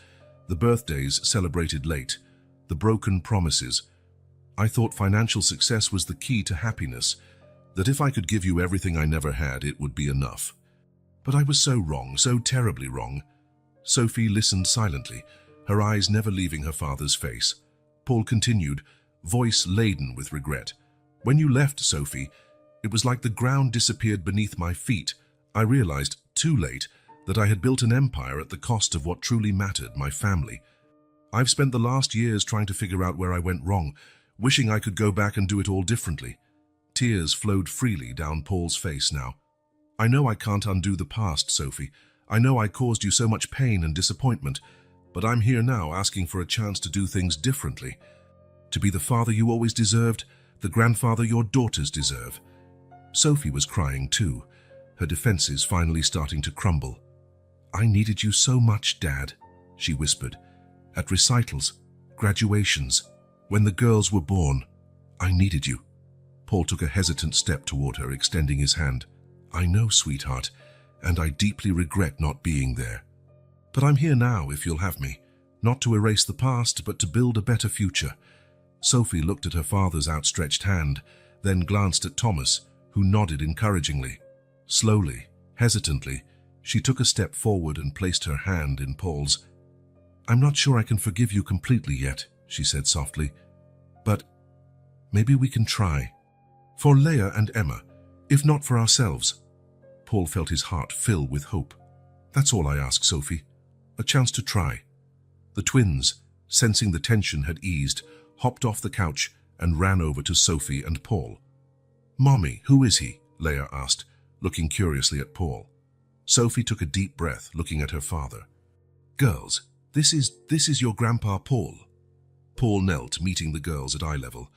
the birthdays celebrated late, the broken promises. I thought financial success was the key to happiness, that if I could give you everything I never had, it would be enough. But I was so wrong, so terribly wrong. Sophie listened silently, her eyes never leaving her father's face. Paul continued, voice laden with regret. When you left, Sophie, it was like the ground disappeared beneath my feet. I realized, too late, that I had built an empire at the cost of what truly mattered, my family. I've spent the last years trying to figure out where I went wrong, wishing I could go back and do it all differently. Tears flowed freely down Paul's face now. I know I can't undo the past, Sophie. I know I caused you so much pain and disappointment, but I'm here now asking for a chance to do things differently. To be the father you always deserved, the grandfather your daughters deserve. Sophie was crying too, her defenses finally starting to crumble. I needed you so much, Dad, she whispered. At recitals, graduations, when the girls were born, I needed you. Paul took a hesitant step toward her, extending his hand. I know, sweetheart, and I deeply regret not being there. But I'm here now, if you'll have me, not to erase the past, but to build a better future." Sophie looked at her father's outstretched hand, then glanced at Thomas, who nodded encouragingly. Slowly, hesitantly, she took a step forward and placed her hand in Paul's. "I'm not sure I can forgive you completely yet," she said softly, "but maybe we can try. For Leia and Emma, if not for ourselves." Paul felt his heart fill with hope. "That's all I ask, Sophie. A chance to try." The twins, sensing the tension had eased, hopped off the couch and ran over to Sophie and Paul. "Mommy, who is he?" Leia asked, looking curiously at Paul. Sophie took a deep breath, looking at her father. "Girls, this is your grandpa Paul." Paul knelt, meeting the girls at eye level.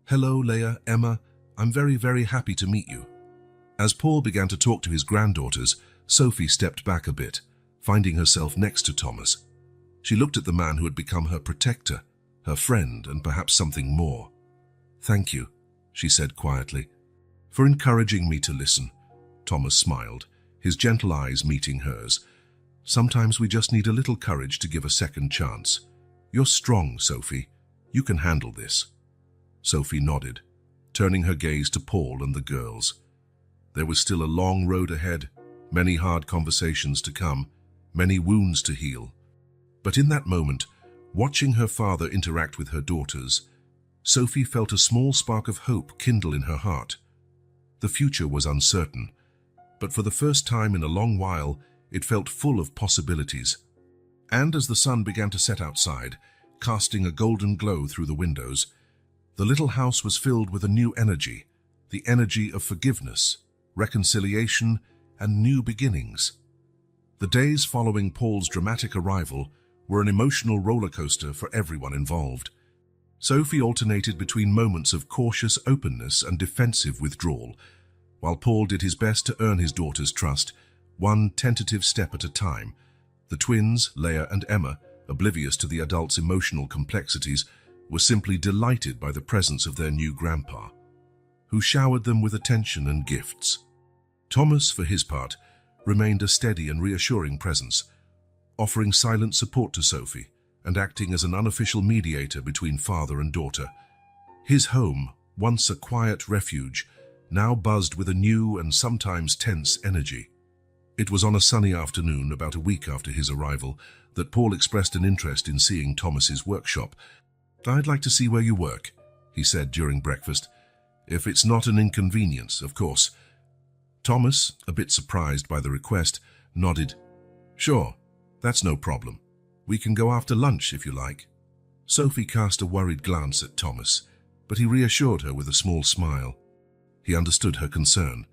"Hello, Leia, Emma. I'm very, very happy to meet you." As Paul began to talk to his granddaughters, Sophie stepped back a bit, finding herself next to Thomas. She looked at the man who had become her protector, her friend, and perhaps something more. "Thank you," she said quietly, "for encouraging me to listen." Thomas smiled, his gentle eyes meeting hers. "Sometimes we just need a little courage to give a second chance. You're strong, Sophie. You can handle this." Sophie nodded, turning her gaze to Paul and the girls. There was still a long road ahead, many hard conversations to come, many wounds to heal. But in that moment, watching her father interact with her daughters, Sophie felt a small spark of hope kindle in her heart. The future was uncertain, but for the first time in a long while, it felt full of possibilities. And as the sun began to set outside, casting a golden glow through the windows, the little house was filled with a new energy, the energy of forgiveness, reconciliation, and new beginnings. The days following Paul's dramatic arrival were an emotional roller coaster for everyone involved. Sophie alternated between moments of cautious openness and defensive withdrawal, while Paul did his best to earn his daughter's trust, one tentative step at a time. The twins, Leia and Emma, oblivious to the adults' emotional complexities, were simply delighted by the presence of their new grandpa, who showered them with attention and gifts. Thomas, for his part, remained a steady and reassuring presence, offering silent support to Sophie and acting as an unofficial mediator between father and daughter. His home, once a quiet refuge, now buzzed with a new and sometimes tense energy. It was on a sunny afternoon, about a week after his arrival, that Paul expressed an interest in seeing Thomas's workshop. "I'd like to see where you work," he said during breakfast. "If it's not an inconvenience, of course." Thomas, a bit surprised by the request, nodded. "Sure, that's no problem. We can go after lunch if you like." Sophie cast a worried glance at Thomas, but he reassured her with a small smile. He understood her concern.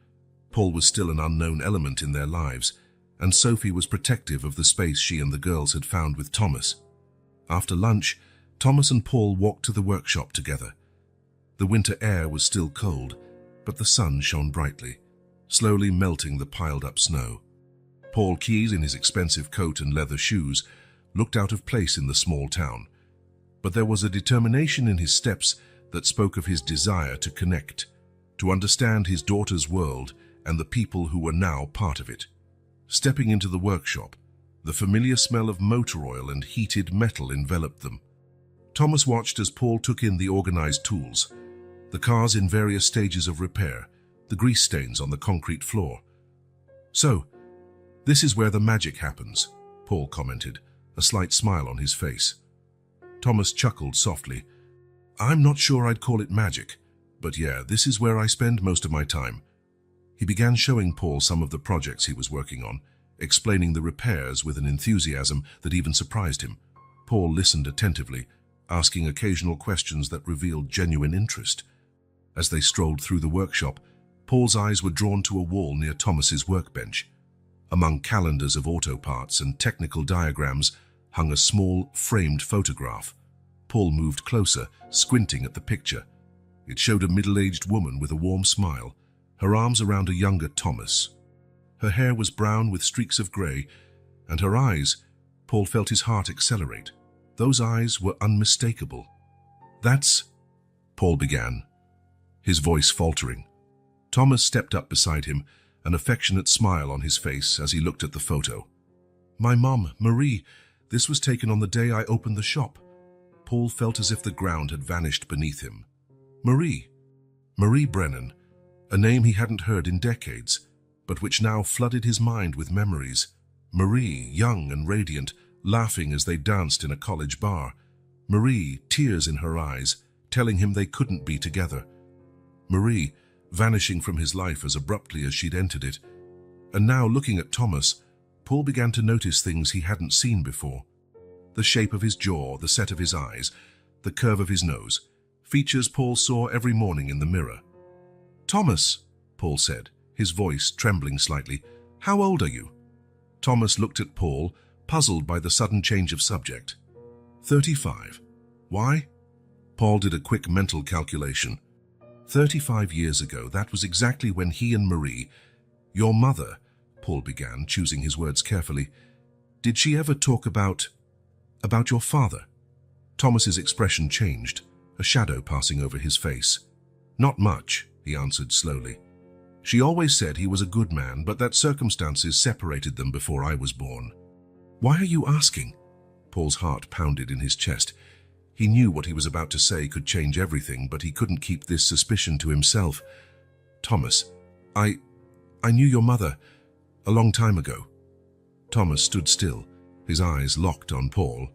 Paul was still an unknown element in their lives, and Sophie was protective of the space she and the girls had found with Thomas. After lunch, Thomas and Paul walked to the workshop together. The winter air was still cold, but the sun shone brightly, slowly melting the piled-up snow. Paul Keyes, in his expensive coat and leather shoes, looked out of place in the small town, but there was a determination in his steps that spoke of his desire to connect, to understand his daughter's world and the people who were now part of it. Stepping into the workshop, the familiar smell of motor oil and heated metal enveloped them. Thomas watched as Paul took in the organized tools, the cars in various stages of repair, the grease stains on the concrete floor. "So, this is where the magic happens," Paul commented, a slight smile on his face. Thomas chuckled softly. "I'm not sure I'd call it magic, but yeah, this is where I spend most of my time." He began showing Paul some of the projects he was working on, explaining the repairs with an enthusiasm that even surprised him. Paul listened attentively, asking occasional questions that revealed genuine interest. As they strolled through the workshop, Paul's eyes were drawn to a wall near Thomas's workbench. Among calendars of auto parts and technical diagrams hung a small, framed photograph. Paul moved closer, squinting at the picture. It showed a middle-aged woman with a warm smile, her arms around a younger Thomas. Her hair was brown with streaks of grey, and her eyes, Paul felt his heart accelerate. Those eyes were unmistakable. "That's—" Paul began, his voice faltering. Thomas stepped up beside him an affectionate smile on his face as he looked at the photo. "My mom, Marie, this was taken on the day I opened the shop." Paul felt as if the ground had vanished beneath him. Marie. Marie Brennan, a name he hadn't heard in decades, but which now flooded his mind with memories. Marie, young and radiant, laughing as they danced in a college bar. Marie, tears in her eyes, telling him they couldn't be together. Marie, vanishing from his life as abruptly as she'd entered it. And now, looking at Thomas, Paul began to notice things he hadn't seen before. The shape of his jaw, the set of his eyes, the curve of his nose, features Paul saw every morning in the mirror. "Thomas," Paul said, his voice trembling slightly, "how old are you?" Thomas looked at Paul, puzzled by the sudden change of subject. 35. Why? Paul did a quick mental calculation. 35 years ago, that was exactly when he and Marie, your mother, Paul began, choosing his words carefully. Did she ever talk about your father? Thomas's expression changed, a shadow passing over his face. Not much, he answered slowly. She always said he was a good man, but that circumstances separated them before I was born. Why are you asking? Paul's heart pounded in his chest. He knew what he was about to say could change everything, but he couldn't keep this suspicion to himself. Thomas, I knew your mother a long time ago. Thomas stood still, his eyes locked on Paul.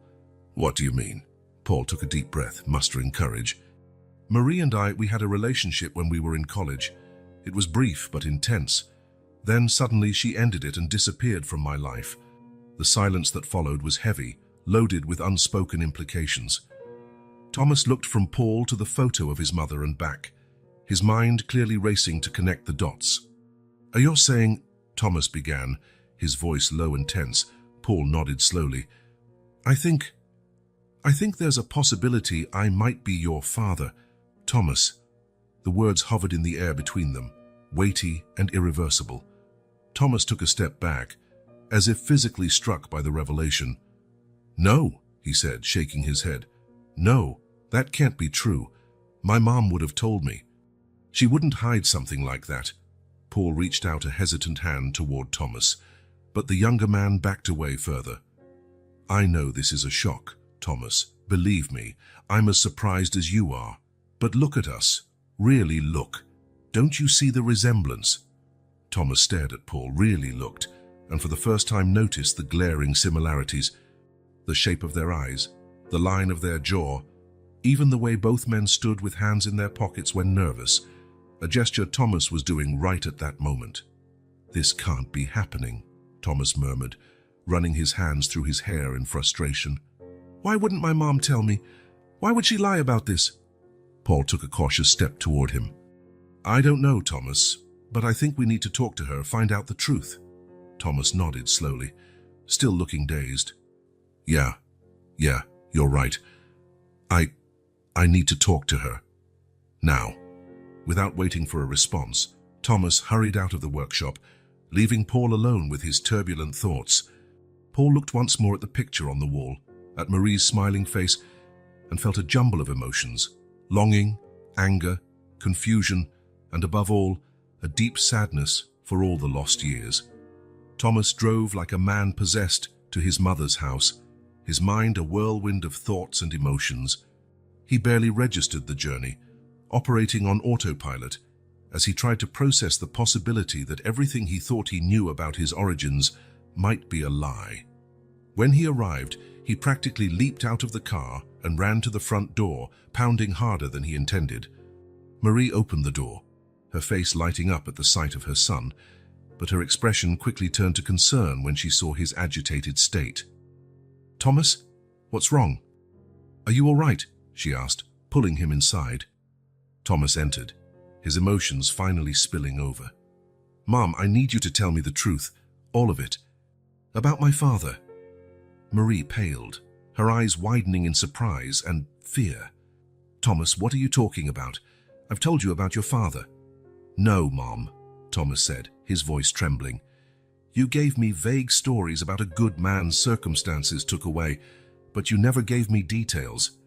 What do you mean? Paul took a deep breath, mustering courage. Marie and we had a relationship when we were in college. It was brief but intense. Then suddenly she ended it and disappeared from my life. The silence that followed was heavy, loaded with unspoken implications. Thomas looked from Paul to the photo of his mother and back, his mind clearly racing to connect the dots. Are you saying, Thomas began, his voice low and tense. Paul nodded slowly. I think there's a possibility I might be your father, Thomas. The words hovered in the air between them, weighty and irreversible. Thomas took a step back, as if physically struck by the revelation. No, he said, shaking his head. No, that can't be true. My mom would have told me. She wouldn't hide something like that. Paul reached out a hesitant hand toward Thomas, but the younger man backed away further. I know this is a shock, Thomas. Believe me, I'm as surprised as you are. But look at us. Really look. Don't you see the resemblance? Thomas stared at Paul, really looked, and for the first time noticed the glaring similarities. The shape of their eyes, the line of their jaw, even the way both men stood with hands in their pockets when nervous, a gesture Thomas was doing right at that moment. This can't be happening, Thomas murmured, running his hands through his hair in frustration. Why wouldn't my mom tell me? Why would she lie about this? Paul took a cautious step toward him. I don't know, Thomas, but I think we need to talk to her, find out the truth. Thomas nodded slowly, still looking dazed. Yeah, you're right. I need to talk to her. Now. Without waiting for a response, Thomas hurried out of the workshop, leaving Paul alone with his turbulent thoughts. Paul looked once more at the picture on the wall, at Marie's smiling face, and felt a jumble of emotions: longing, anger, confusion, and above all, a deep sadness for all the lost years. Thomas drove like a man possessed to his mother's house, his mind a whirlwind of thoughts and emotions. He barely registered the journey, operating on autopilot, as he tried to process the possibility that everything he thought he knew about his origins might be a lie. When he arrived, he practically leaped out of the car and ran to the front door, pounding harder than he intended. Marie opened the door, her face lighting up at the sight of her son, but her expression quickly turned to concern when she saw his agitated state. Thomas, what's wrong? Are you all right? She asked, pulling him inside. Thomas entered, his emotions finally spilling over. Mom, I need you to tell me the truth, all of it. About my father. Marie paled, her eyes widening in surprise and fear. Thomas, what are you talking about? I've told you about your father. No, Mom, Thomas said, his voice trembling. You gave me vague stories about a good man's circumstances took away, but you never gave me details.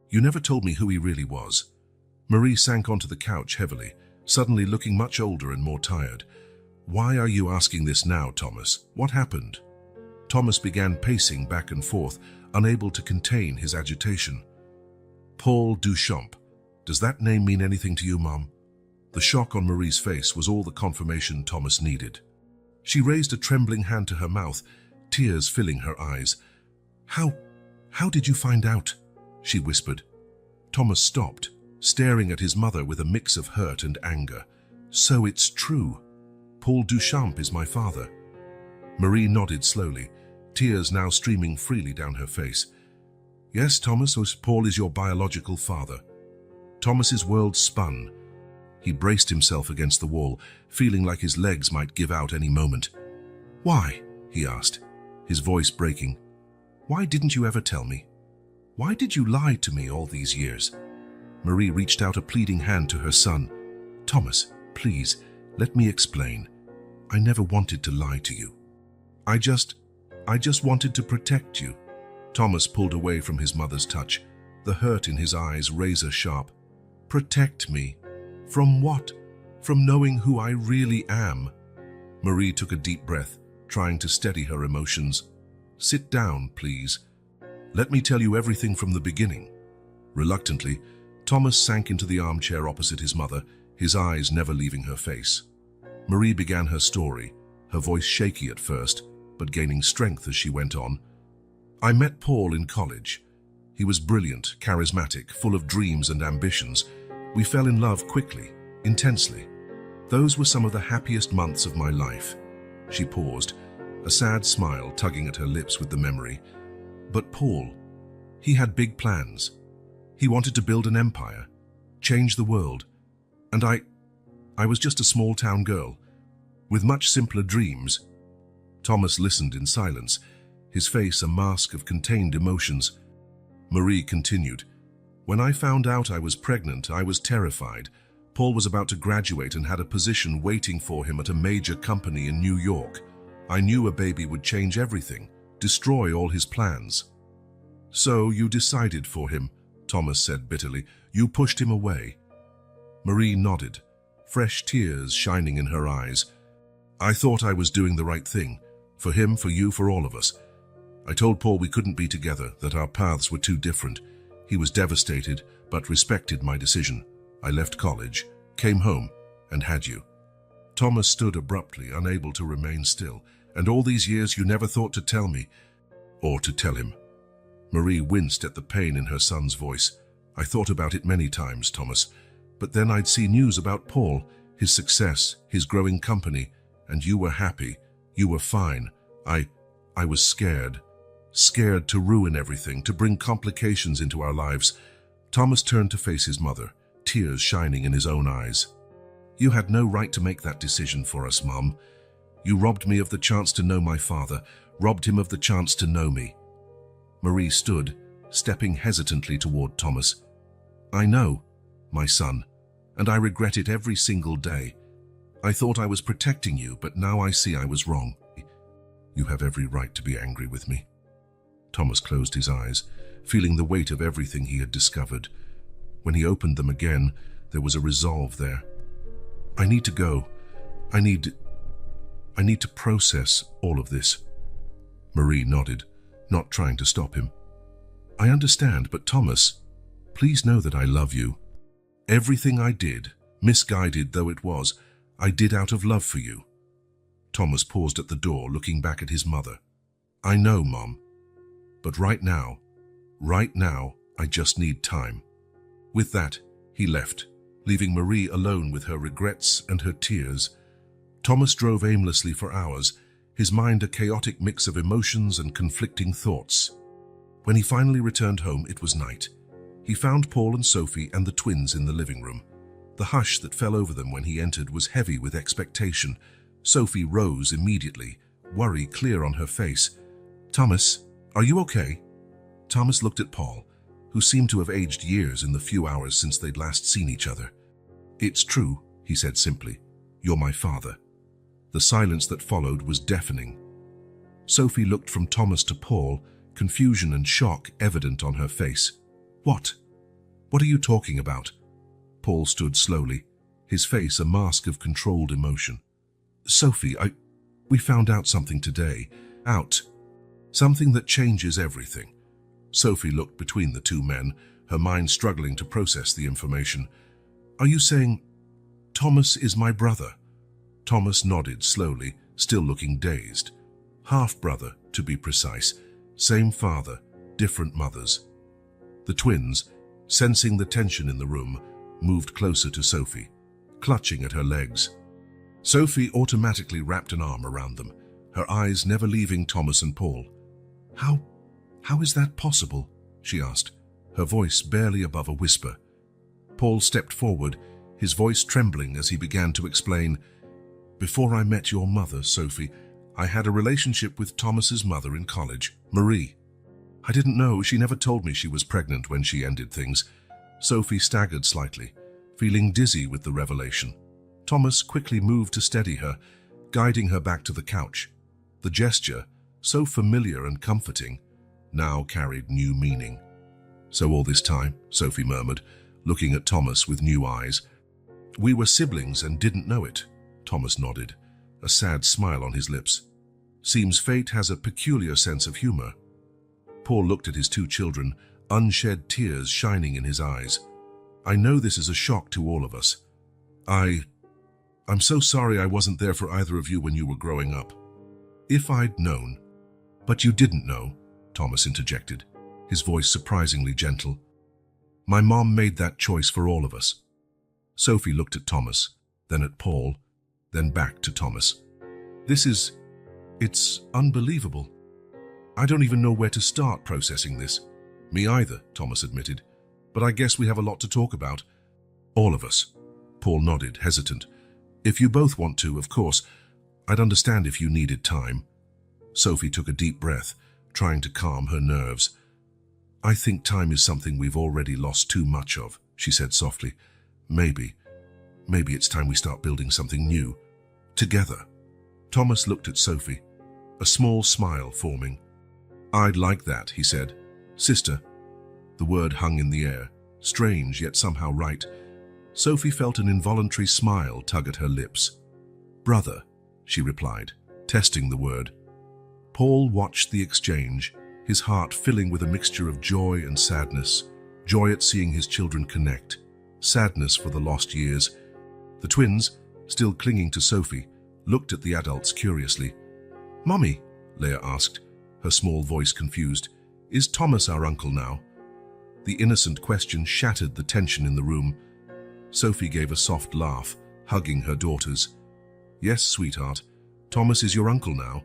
You never told me who he really was. Marie sank onto the couch heavily, suddenly looking much older and more tired. Why are you asking this now, Thomas? What happened? Thomas began pacing back and forth, unable to contain his agitation. Paul Duchamp. Does that name mean anything to you, Mom? The shock on Marie's face was all the confirmation Thomas needed. She raised a trembling hand to her mouth, tears filling her eyes. How did you find out? She whispered. Thomas stopped, staring at his mother with a mix of hurt and anger. So it's true. Paul Duchamp is my father. Marie nodded slowly, tears now streaming freely down her face. Yes, Thomas, Paul is your biological father. Thomas's world spun. He braced himself against the wall, feeling like his legs might give out any moment. Why? He asked, his voice breaking. Why didn't you ever tell me? Why did you lie to me all these years? Marie reached out a pleading hand to her son. Thomas, please, let me explain. I never wanted to lie to you. I just wanted to protect you. Thomas pulled away from his mother's touch, the hurt in his eyes razor sharp. Protect me. From what? From knowing who I really am. Marie took a deep breath, trying to steady her emotions. Sit down, please. Let me tell you everything from the beginning. Reluctantly, Thomas sank into the armchair opposite his mother, his eyes never leaving her face. Marie began her story, her voice shaky at first, but gaining strength as she went on. I met Paul in college. He was brilliant, charismatic, full of dreams and ambitions. We fell in love quickly, intensely. Those were some of the happiest months of my life. She paused, a sad smile tugging at her lips with the memory. But Paul, he had big plans. He wanted to build an empire, change the world. And I was just a small-town girl, with much simpler dreams. Thomas listened in silence, his face a mask of contained emotions. Marie continued. When I found out I was pregnant, I was terrified. Paul was about to graduate and had a position waiting for him at a major company in New York. I knew a baby would change everything, destroy all his plans. So you decided for him, Thomas said bitterly. You pushed him away. Marie nodded, fresh tears shining in her eyes. I thought I was doing the right thing, for him, for you, for all of us. I told Paul we couldn't be together, that our paths were too different. He was devastated, but respected my decision. I left college, came home, and had you. Thomas stood abruptly, unable to remain still. And all these years you never thought to tell me, or to tell him. Marie winced at the pain in her son's voice. I thought about it many times, Thomas. But then I'd see news about Paul, his success, his growing company, and you were happy. You were fine. I was scared. Scared to ruin everything, to bring complications into our lives. Thomas turned to face his mother, tears shining in his own eyes. You had no right to make that decision for us, Mom. You robbed me of the chance to know my father, robbed him of the chance to know me. Marie stood, stepping hesitantly toward Thomas. I know, my son, and I regret it every single day. I thought I was protecting you, but now I see I was wrong. You have every right to be angry with me. Thomas closed his eyes, feeling the weight of everything he had discovered. When he opened them again, there was a resolve there. I need to go. I need to process all of this. Marie nodded, not trying to stop him. I understand, but Thomas, please know that I love you. Everything I did, misguided though it was, I did out of love for you. Thomas paused at the door, looking back at his mother. I know, Mom. But right now, I just need time. With that, he left, leaving Marie alone with her regrets and her tears. Thomas drove aimlessly for hours, his mind a chaotic mix of emotions and conflicting thoughts. When he finally returned home, it was night. He found Paul and Sophie and the twins in the living room. The hush that fell over them when he entered was heavy with expectation. Sophie rose immediately, worry clear on her face. Thomas, are you okay? Thomas looked at Paul, who seemed to have aged years in the few hours since they'd last seen each other. It's true, he said simply. You're my father. The silence that followed was deafening. Sophie looked from Thomas to Paul, confusion and shock evident on her face. What? What are you talking about? Paul stood slowly, his face a mask of controlled emotion. Sophie, we found out something today. Out. Something that changes everything. Sophie looked between the two men, her mind struggling to process the information. Are you saying Thomas is my brother? Thomas nodded slowly, still looking dazed. Half-brother, to be precise. Same father, different mothers. The twins, sensing the tension in the room, moved closer to Sophie, clutching at her legs. Sophie automatically wrapped an arm around them, her eyes never leaving Thomas and Paul. How is that possible? She asked, her voice barely above a whisper. Paul stepped forward, his voice trembling as he began to explain. Before I met your mother, Sophie, I had a relationship with Thomas's mother in college, Marie. I didn't know, she never told me she was pregnant when she ended things. Sophie staggered slightly, feeling dizzy with the revelation. Thomas quickly moved to steady her, guiding her back to the couch. The gesture, so familiar and comforting, now carried new meaning. So all this time, Sophie murmured, looking at Thomas with new eyes. We were siblings and didn't know it. Thomas nodded, a sad smile on his lips. Seems fate has a peculiar sense of humor. Paul looked at his two children, unshed tears shining in his eyes. I know this is a shock to all of us. I'm so sorry I wasn't there for either of you when you were growing up. If I'd known. But you didn't know, Thomas interjected, his voice surprisingly gentle. My mom made that choice for all of us. Sophie looked at Thomas, then at Paul, then back to Thomas. It's unbelievable. I don't even know where to start processing this. Me either, Thomas admitted. But I guess we have a lot to talk about. All of us. Paul nodded, hesitant. If you both want to, of course. I'd understand if you needed time. Sophie took a deep breath, trying to calm her nerves. I think time is something we've already lost too much of, she said softly. Maybe it's time we start building something new. Together. Thomas looked at Sophie, a small smile forming. I'd like that, he said. Sister. The word hung in the air, strange yet somehow right. Sophie felt an involuntary smile tug at her lips. Brother, she replied, testing the word. Paul watched the exchange, his heart filling with a mixture of joy and sadness. Joy at seeing his children connect, sadness for the lost years. The twins, still clinging to Sophie, looked at the adults curiously. Mommy, Leah asked, her small voice confused, is Thomas our uncle now? The innocent question shattered the tension in the room. Sophie gave a soft laugh, hugging her daughters. Yes, sweetheart, Thomas is your uncle now.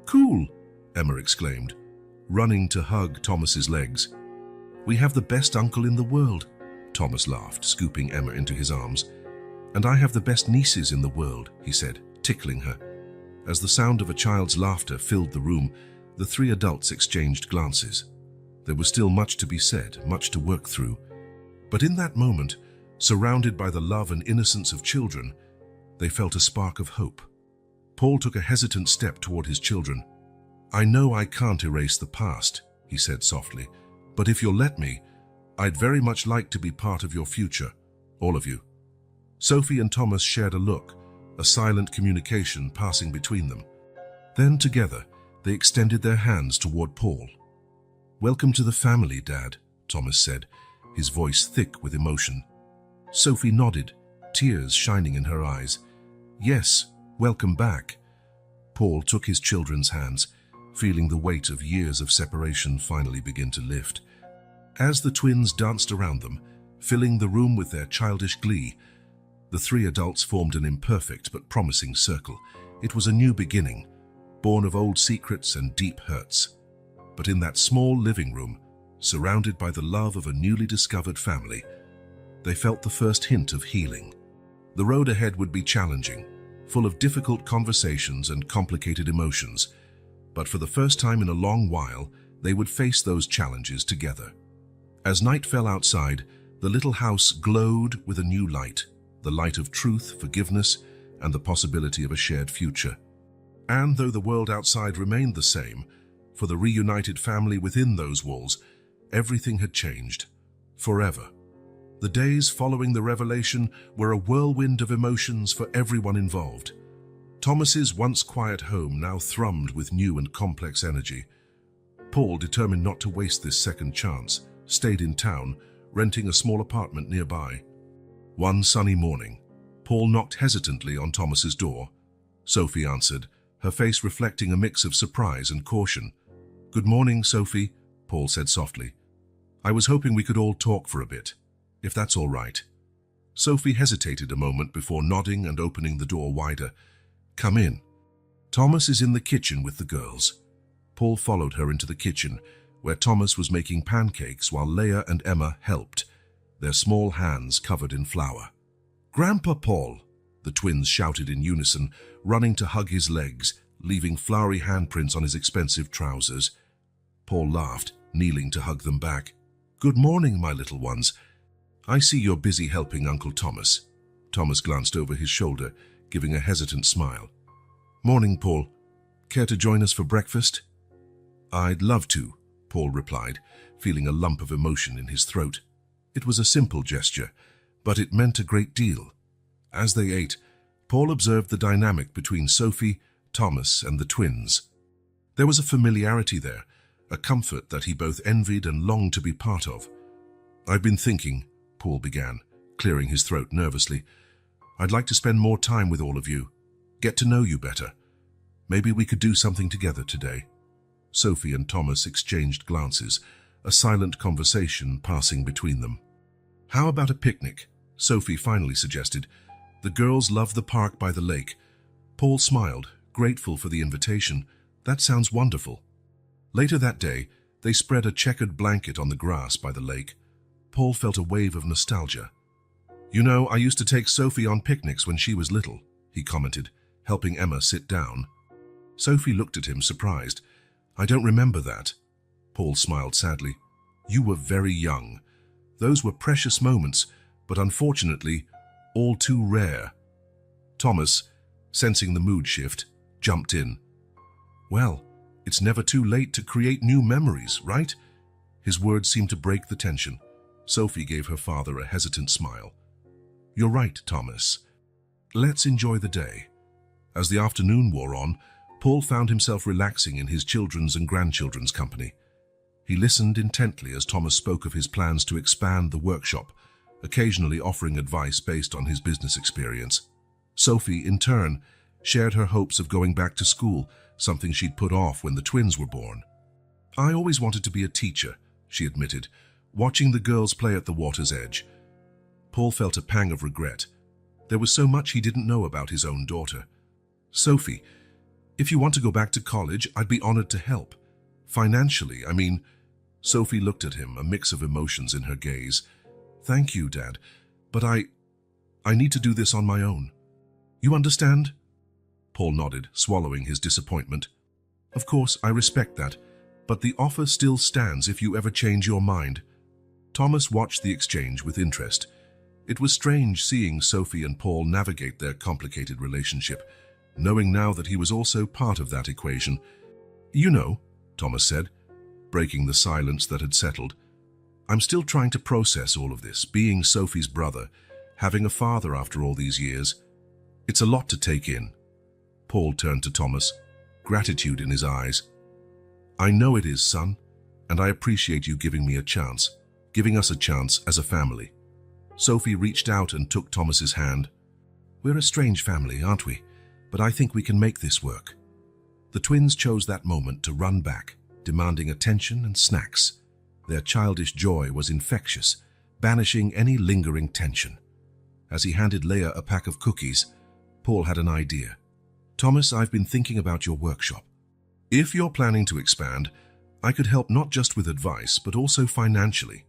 Cool, Emma exclaimed, running to hug Thomas's legs. We have the best uncle in the world, Thomas laughed, scooping Emma into his arms. And I have the best nieces in the world, he said, tickling her. As the sound of a child's laughter filled the room, the three adults exchanged glances. There was still much to be said, much to work through. But in that moment, surrounded by the love and innocence of children, they felt a spark of hope. Paul took a hesitant step toward his children. I know I can't erase the past, he said softly, but if you'll let me, I'd very much like to be part of your future, all of you. Sophie and Thomas shared a look, a silent communication passing between them. Then together, they extended their hands toward Paul. Welcome to the family, Dad, Thomas said, his voice thick with emotion. Sophie nodded, tears shining in her eyes. Yes, welcome back. Paul took his children's hands, feeling the weight of years of separation finally begin to lift. As the twins danced around them, filling the room with their childish glee, the three adults formed an imperfect but promising circle. It was a new beginning, born of old secrets and deep hurts. But in that small living room, surrounded by the love of a newly discovered family, they felt the first hint of healing. The road ahead would be challenging, full of difficult conversations and complicated emotions, but for the first time in a long while, they would face those challenges together. As night fell outside, the little house glowed with a new light, the light of truth, forgiveness, and the possibility of a shared future. And though the world outside remained the same, for the reunited family within those walls, everything had changed, forever. The days following the revelation were a whirlwind of emotions for everyone involved. Thomas's once quiet home now thrummed with new and complex energy. Paul, determined not to waste this second chance, stayed in town, renting a small apartment nearby. One sunny morning, Paul knocked hesitantly on Thomas's door. Sophie answered, her face reflecting a mix of surprise and caution. "Good morning, Sophie," Paul said softly. "I was hoping we could all talk for a bit, if that's all right." Sophie hesitated a moment before nodding and opening the door wider. "Come in." "Thomas is in the kitchen with the girls." Paul followed her into the kitchen, where Thomas was making pancakes while Leah and Emma helped, their small hands covered in flour. "Grandpa Paul," the twins shouted in unison, running to hug his legs, leaving floury handprints on his expensive trousers. Paul laughed, kneeling to hug them back. "Good morning, my little ones. I see you're busy helping Uncle Thomas." Thomas glanced over his shoulder, giving a hesitant smile. "Morning, Paul. Care to join us for breakfast?" "I'd love to," Paul replied, feeling a lump of emotion in his throat. It was a simple gesture, but it meant a great deal. As they ate, Paul observed the dynamic between Sophie, Thomas, and the twins. There was a familiarity there, a comfort that he both envied and longed to be part of. "I've been thinking," Paul began, clearing his throat nervously. "I'd like to spend more time with all of you, get to know you better. Maybe we could do something together today." Sophie and Thomas exchanged glances, a silent conversation passing between them. "How about a picnic?" Sophie finally suggested. "The girls love the park by the lake." Paul smiled, grateful for the invitation. "That sounds wonderful." Later that day, they spread a checkered blanket on the grass by the lake. Paul felt a wave of nostalgia. "You know, I used to take Sophie on picnics when she was little," he commented, helping Emma sit down. Sophie looked at him, surprised. "I don't remember that." Paul smiled sadly. "You were very young. Those were precious moments, but unfortunately, all too rare." Thomas, sensing the mood shift, jumped in. "Well, it's never too late to create new memories, right?" His words seemed to break the tension. Sophie gave her father a hesitant smile. "You're right, Thomas. Let's enjoy the day." As the afternoon wore on, Paul found himself relaxing in his children's and grandchildren's company. He listened intently as Thomas spoke of his plans to expand the workshop, occasionally offering advice based on his business experience. Sophie, in turn, shared her hopes of going back to school, something she'd put off when the twins were born. "I always wanted to be a teacher," she admitted, watching the girls play at the water's edge. Paul felt a pang of regret. There was so much he didn't know about his own daughter. "Sophie, if you want to go back to college, I'd be honored to help. Financially, I mean." Sophie looked at him, a mix of emotions in her gaze. "Thank you, Dad, but I need to do this on my own. You understand?" Paul nodded, swallowing his disappointment. "Of course, I respect that, but the offer still stands if you ever change your mind." Thomas watched the exchange with interest. It was strange seeing Sophie and Paul navigate their complicated relationship, knowing now that he was also part of that equation. "You know," Thomas said, breaking the silence that had settled, "I'm still trying to process all of this, being Sophie's brother, having a father after all these years. It's a lot to take in." Paul turned to Thomas, gratitude in his eyes. "I know it is, son, and I appreciate you giving me a chance, giving us a chance as a family." Sophie reached out and took Thomas's hand. "We're a strange family, aren't we? But I think we can make this work." The twins chose that moment to run back, demanding attention and snacks. Their childish joy was infectious, banishing any lingering tension. As he handed Leah a pack of cookies, Paul had an idea. "Thomas, I've been thinking about your workshop. If you're planning to expand, I could help not just with advice, but also financially."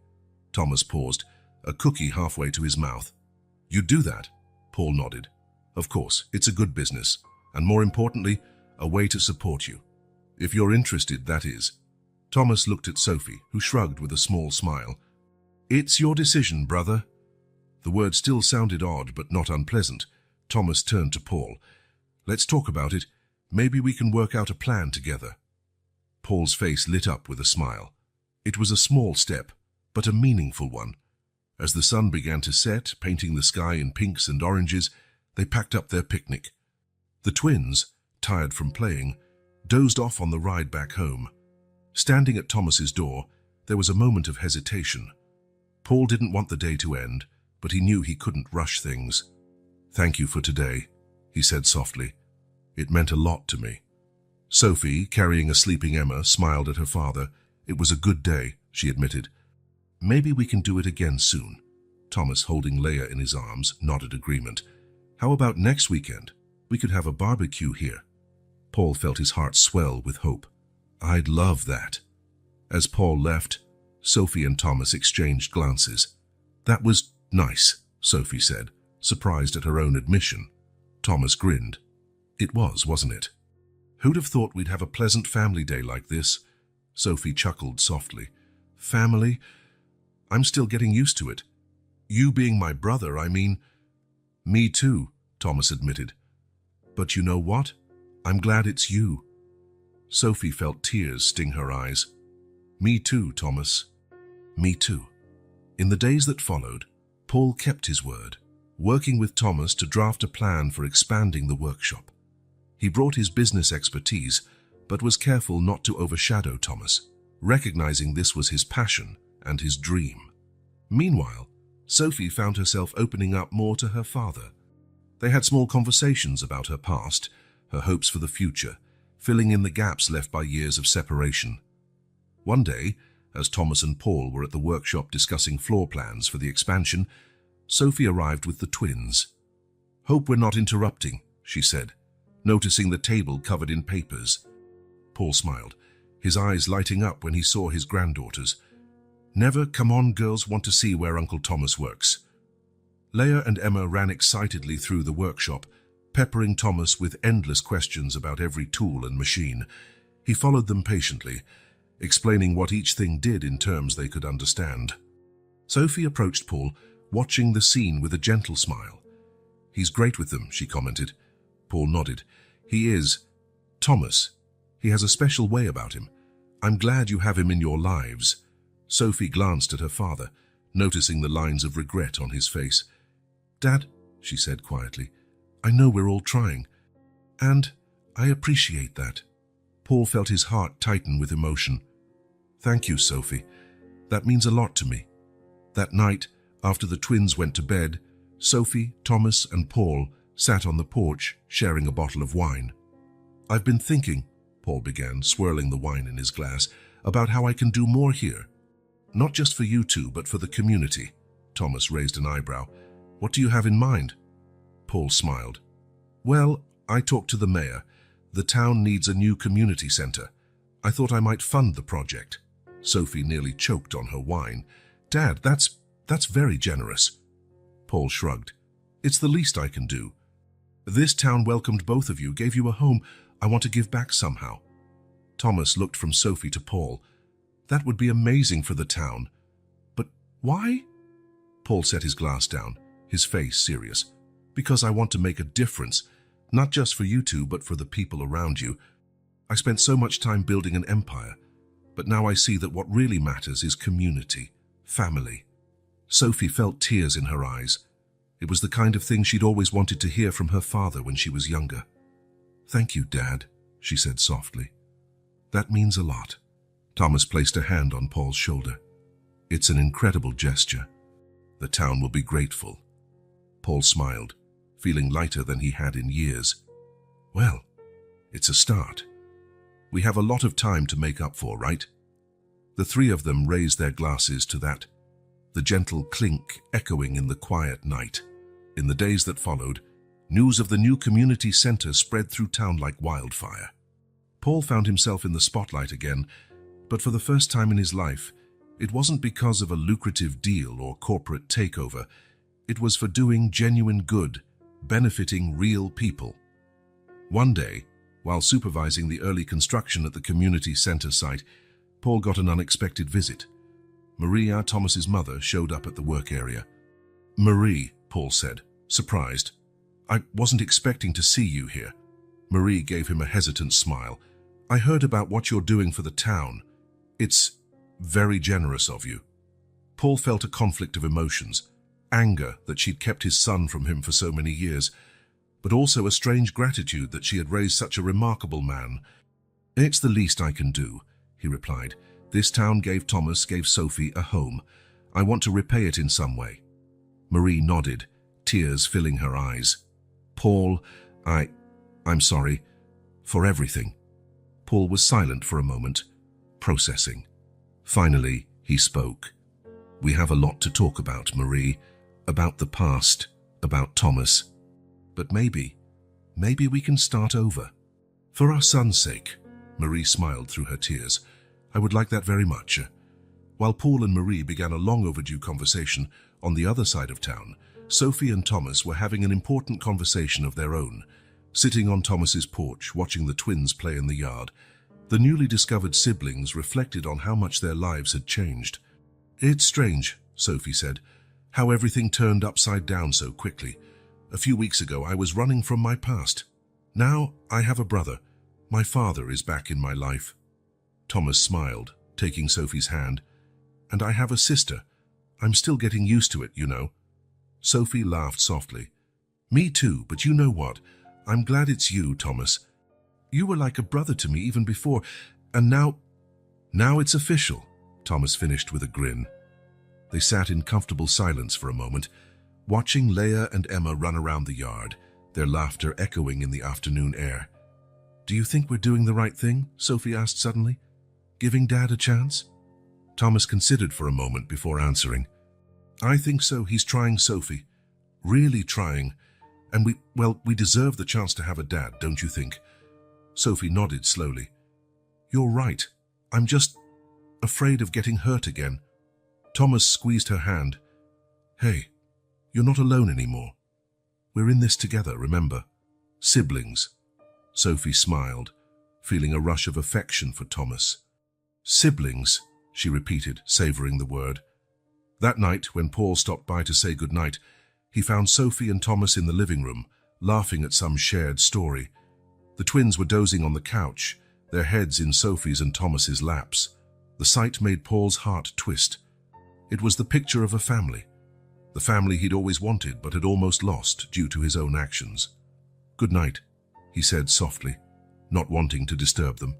Thomas paused, a cookie halfway to his mouth. "You'd do that?" Paul nodded. "Of course, it's a good business, and more importantly, a way to support you. If you're interested, that is." Thomas looked at Sophie, who shrugged with a small smile. "It's your decision, brother." The word still sounded odd, but not unpleasant. Thomas turned to Paul. "Let's talk about it. Maybe we can work out a plan together." Paul's face lit up with a smile. It was a small step, but a meaningful one. As the sun began to set, painting the sky in pinks and oranges, they packed up their picnic. The twins, tired from playing, dozed off on the ride back home. Standing at Thomas's door, there was a moment of hesitation. Paul didn't want the day to end, but he knew he couldn't rush things. "Thank you for today," he said softly. "It meant a lot to me." Sophie, carrying a sleeping Emma, smiled at her father. "It was a good day," she admitted. "Maybe we can do it again soon." Thomas, holding Leia in his arms, nodded agreement. "How about next weekend? We could have a barbecue here." Paul felt his heart swell with hope. "I'd love that." As Paul left, Sophie and Thomas exchanged glances. "That was nice," Sophie said, surprised at her own admission. Thomas grinned. "It was, wasn't it? Who'd have thought we'd have a pleasant family day like this?" Sophie chuckled softly. "Family? I'm still getting used to it. You being my brother, I mean." "Me too," Thomas admitted. "But you know what? I'm glad it's you." Sophie felt tears sting her eyes. "Me too, Thomas. Me too." In the days that followed, Paul kept his word, working with Thomas to draft a plan for expanding the workshop. He brought his business expertise, but was careful not to overshadow Thomas, recognizing this was his passion and his dream. Meanwhile, Sophie found herself opening up more to her father. They had small conversations about her past, her hopes for the future, filling in the gaps left by years of separation. One day, as Thomas and Paul were at the workshop discussing floor plans for the expansion, Sophie arrived with the twins. "Hope we're not interrupting," she said, noticing the table covered in papers. Paul smiled, his eyes lighting up when he saw his granddaughters. "Never, come on, girls want to see where Uncle Thomas works." Leia and Emma ran excitedly through the workshop, peppering Thomas with endless questions about every tool and machine. He followed them patiently, explaining what each thing did in terms they could understand. Sophie approached Paul, watching the scene with a gentle smile. "He's great with them," she commented. Paul nodded. "He is. Thomas, he has a special way about him. I'm glad you have him in your lives." Sophie glanced at her father, noticing the lines of regret on his face. "Dad," she said quietly, "I know we're all trying, and I appreciate that." Paul felt his heart tighten with emotion. "Thank you, Sophie. That means a lot to me." That night, after the twins went to bed, Sophie, Thomas, and Paul sat on the porch, sharing a bottle of wine. "I've been thinking," Paul began, swirling the wine in his glass, "about how I can do more here. Not just for you two, but for the community." Thomas raised an eyebrow. "What do you have in mind?" Paul smiled. "Well, I talked to the mayor. The town needs a new community center. I thought I might fund the project." Sophie nearly choked on her wine. "Dad, that's very generous." Paul shrugged. "It's the least I can do. This town welcomed both of you, gave you a home. I want to give back somehow." Thomas looked from Sophie to Paul. "That would be amazing for the town. But why?" Paul set his glass down, his face serious. "Because I want to make a difference, not just for you two, but for the people around you. I spent so much time building an empire, but now I see that what really matters is community, family." Sophie felt tears in her eyes. It was the kind of thing she'd always wanted to hear from her father when she was younger. "Thank you, Dad," she said softly. "That means a lot." Thomas placed a hand on Paul's shoulder. "It's an incredible gesture. The town will be grateful." Paul smiled, feeling lighter than he had in years. "Well, it's a start. We have a lot of time to make up for, right?" The three of them raised their glasses to that, the gentle clink echoing in the quiet night. In the days that followed, news of the new community center spread through town like wildfire. Paul found himself in the spotlight again, but for the first time in his life, it wasn't because of a lucrative deal or corporate takeover. It was for doing genuine good, benefiting real people. One day, while supervising the early construction at the community center site, Paul got an unexpected visit. Maria, Thomas's mother, showed up at the work area. "Marie," Paul said, surprised. "I wasn't expecting to see you here." Marie gave him a hesitant smile. "I heard about what you're doing for the town. It's very generous of you." Paul felt a conflict of emotions, anger that she'd kept his son from him for so many years, but also a strange gratitude that she had raised such a remarkable man. "It's the least I can do," he replied. "This town gave Sophie a home. I want to repay it in some way." Marie nodded, tears filling her eyes. "Paul, I'm sorry for everything." Paul was silent for a moment, processing. Finally, he spoke. "We have a lot to talk about, Marie, about the past, about Thomas. But maybe we can start over. For our son's sake." Marie smiled through her tears. "I would like that very much." While Paul and Marie began a long overdue conversation on the other side of town, Sophie and Thomas were having an important conversation of their own, sitting on Thomas's porch watching the twins play in the yard. The newly discovered siblings reflected on how much their lives had changed. "It's strange," Sophie said, "how everything turned upside down so quickly. A few weeks ago I was running from my past. Now I have a brother. My father is back in my life." Thomas smiled, taking Sophie's hand. "And I have a sister. I'm still getting used to it, you know." Sophie laughed softly. "Me too, but you know what? I'm glad it's you, Thomas. You were like a brother to me even before, and now it's official," Thomas finished with a grin. They sat in comfortable silence for a moment, watching Leah and Emma run around the yard, their laughter echoing in the afternoon air. "Do you think we're doing the right thing?" Sophie asked suddenly. "Giving Dad a chance?" Thomas considered for a moment before answering. "I think so. He's trying, Sophie. Really trying. And we deserve the chance to have a dad, don't you think?" Sophie nodded slowly. "You're right. I'm just afraid of getting hurt again." Thomas squeezed her hand. "Hey, you're not alone anymore. We're in this together, remember? Siblings." Sophie smiled, feeling a rush of affection for Thomas. "Siblings," she repeated, savoring the word. That night, when Paul stopped by to say goodnight, he found Sophie and Thomas in the living room, laughing at some shared story. The twins were dozing on the couch, their heads in Sophie's and Thomas's laps. The sight made Paul's heart twist. It was the picture of a family. The family he'd always wanted but had almost lost due to his own actions. "Good night," he said softly, not wanting to disturb them.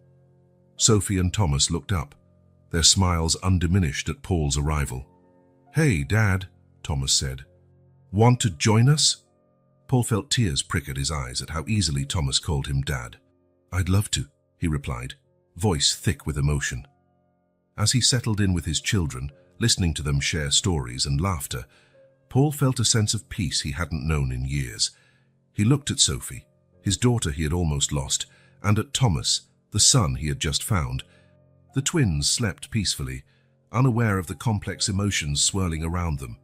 Sophie and Thomas looked up, their smiles undiminished at Paul's arrival. "Hey, Dad," Thomas said. "Want to join us?" Paul felt tears prick at his eyes at how easily Thomas called him Dad. "I'd love to," he replied, voice thick with emotion. As he settled in with his children, listening to them share stories and laughter, Paul felt a sense of peace he hadn't known in years. He looked at Sophie, his daughter he had almost lost, and at Thomas, the son he had just found. The twins slept peacefully, unaware of the complex emotions swirling around them.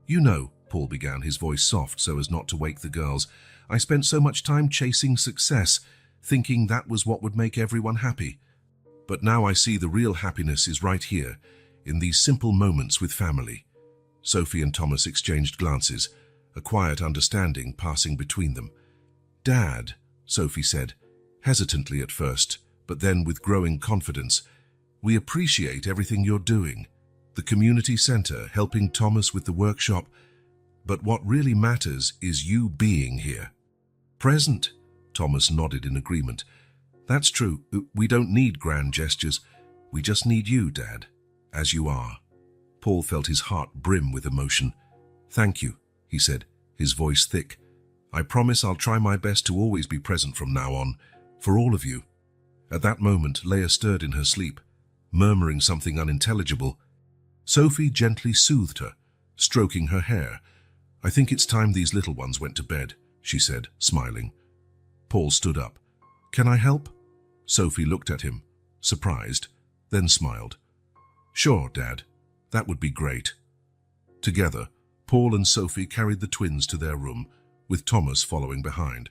"You know," Paul began, his voice soft so as not to wake the girls, "I spent so much time chasing success, thinking that was what would make everyone happy. But now I see the real happiness is right here, in these simple moments with family." Sophie and Thomas exchanged glances, a quiet understanding passing between them. "Dad," Sophie said, hesitantly at first, but then with growing confidence, "we appreciate everything you're doing. The community center, helping Thomas with the workshop. But what really matters is you being here." "Present," Thomas nodded in agreement. "That's true. We don't need grand gestures. We just need you, Dad, as you are." Paul felt his heart brim with emotion. "Thank you," he said, his voice thick. "I promise I'll try my best to always be present from now on, for all of you." At that moment, Leah stirred in her sleep, murmuring something unintelligible. Sophie gently soothed her, stroking her hair. "I think it's time these little ones went to bed," she said, smiling. Paul stood up. "Can I help?" Sophie looked at him, surprised, then smiled. "Sure, Dad. That would be great." Together, Paul and Sophie carried the twins to their room, with Thomas following behind.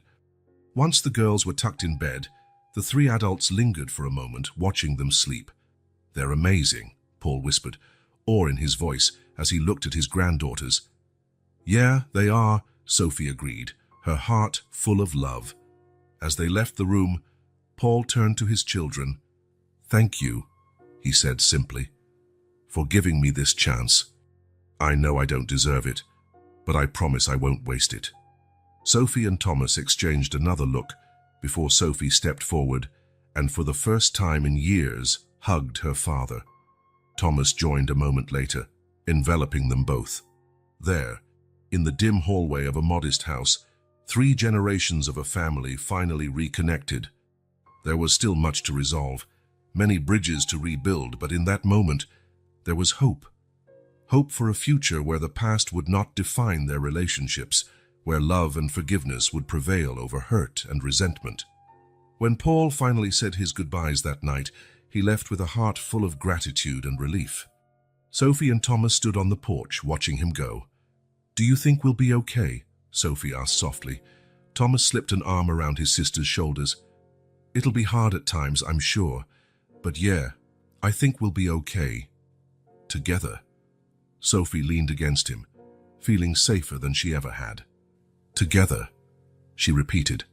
Once the girls were tucked in bed, the three adults lingered for a moment, watching them sleep. "They're amazing," Paul whispered, awe in his voice as he looked at his granddaughters. "Yeah, they are," Sophie agreed, her heart full of love. As they left the room, Paul turned to his children. "Thank you," he said simply, "for giving me this chance. I know I don't deserve it, but I promise I won't waste it." Sophie and Thomas exchanged another look before Sophie stepped forward and for the first time in years hugged her father. Thomas joined a moment later, enveloping them both. There, in the dim hallway of a modest house, 3 generations of a family finally reconnected. There was still much to resolve, many bridges to rebuild, but in that moment, there was hope. Hope for a future where the past would not define their relationships, where love and forgiveness would prevail over hurt and resentment. When Paul finally said his goodbyes that night, he left with a heart full of gratitude and relief. Sophie and Thomas stood on the porch, watching him go. "Do you think we'll be okay?" Sophie asked softly. Thomas slipped an arm around his sister's shoulders. "It'll be hard at times, I'm sure. But yeah, I think we'll be okay. Together." Sophie leaned against him, feeling safer than she ever had. "Together," she repeated.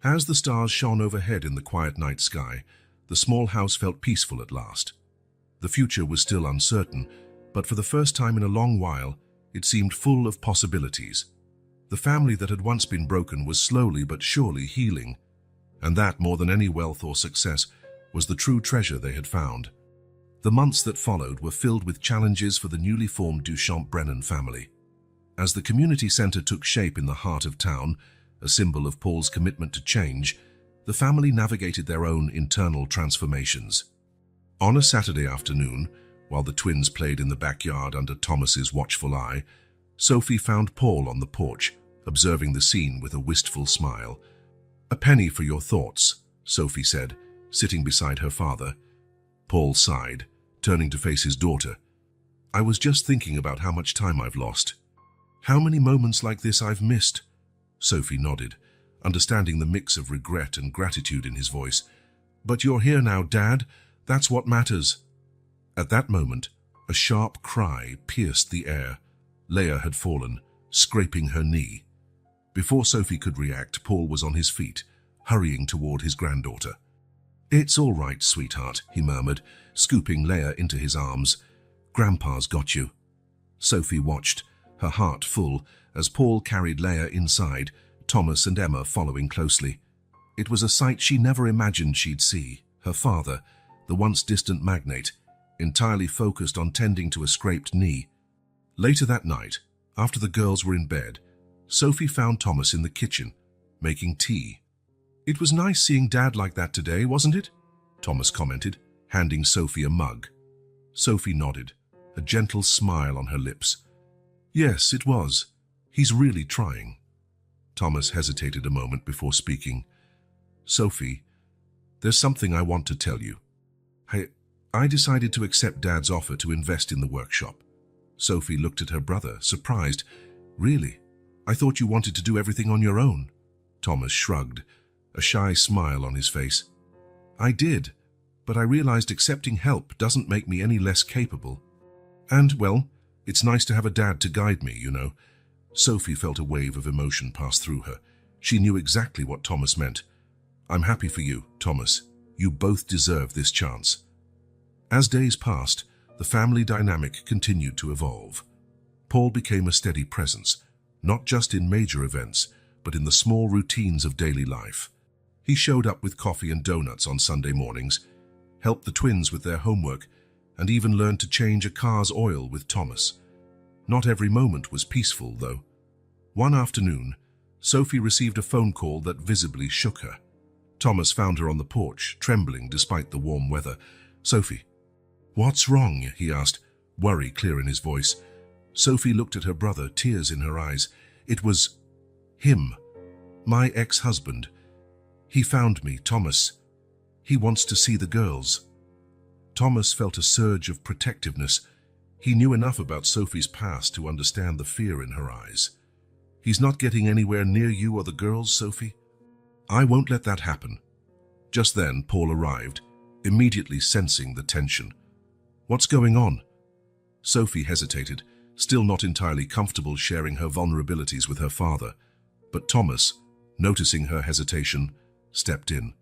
As the stars shone overhead in the quiet night sky, the small house felt peaceful at last. The future was still uncertain, but for the first time in a long while, it seemed full of possibilities. The family that had once been broken was slowly but surely healing, and that, more than any wealth or success, was the true treasure they had found. The months that followed were filled with challenges for the newly formed Duchamp-Brennan family. As the community center took shape in the heart of town, a symbol of Paul's commitment to change, the family navigated their own internal transformations. On a Saturday afternoon, while the twins played in the backyard under Thomas's watchful eye, Sophie found Paul on the porch, observing the scene with a wistful smile. "A penny for your thoughts," Sophie said, sitting beside her father. Paul sighed, turning to face his daughter. "I was just thinking about how much time I've lost. How many moments like this I've missed." Sophie nodded, understanding the mix of regret and gratitude in his voice. "But you're here now, Dad. That's what matters." At that moment, a sharp cry pierced the air. Leia had fallen, scraping her knee. Before Sophie could react, Paul was on his feet, hurrying toward his granddaughter. "It's all right, sweetheart," he murmured, scooping Leia into his arms. "Grandpa's got you." Sophie watched, her heart full, as Paul carried Leia inside, Thomas and Emma following closely. It was a sight she never imagined she'd see. Her father, the once distant magnate, entirely focused on tending to a scraped knee. Later that night, after the girls were in bed, Sophie found Thomas in the kitchen, making tea. "It was nice seeing Dad like that today, wasn't it?" Thomas commented, handing Sophie a mug. Sophie nodded, a gentle smile on her lips. "Yes, it was. He's really trying." Thomas hesitated a moment before speaking. "Sophie, there's something I want to tell you. I decided to accept Dad's offer to invest in the workshop." Sophie looked at her brother, surprised. "Really? I thought you wanted to do everything on your own." Thomas shrugged, a shy smile on his face. "I did, but I realized accepting help doesn't make me any less capable. And, well, it's nice to have a dad to guide me, you know." Sophie felt a wave of emotion pass through her. She knew exactly what Thomas meant. "I'm happy for you, Thomas. You both deserve this chance." As days passed, the family dynamic continued to evolve. Paul became a steady presence, not just in major events, but in the small routines of daily life. He showed up with coffee and donuts on Sunday mornings, helped the twins with their homework, and even learned to change a car's oil with Thomas. Not every moment was peaceful, though. One afternoon, Sophie received a phone call that visibly shook her. Thomas found her on the porch, trembling despite the warm weather. "Sophie, what's wrong?" he asked, worry clear in his voice. Sophie looked at her brother, tears in her eyes. "It was him, my ex-husband. He found me, Thomas. He wants to see the girls." Thomas felt a surge of protectiveness. He knew enough about Sophie's past to understand the fear in her eyes. "He's not getting anywhere near you or the girls, Sophie? I won't let that happen." Just then, Paul arrived, immediately sensing the tension. "What's going on?" Sophie hesitated, still not entirely comfortable sharing her vulnerabilities with her father. But Thomas, noticing her hesitation, stepped in.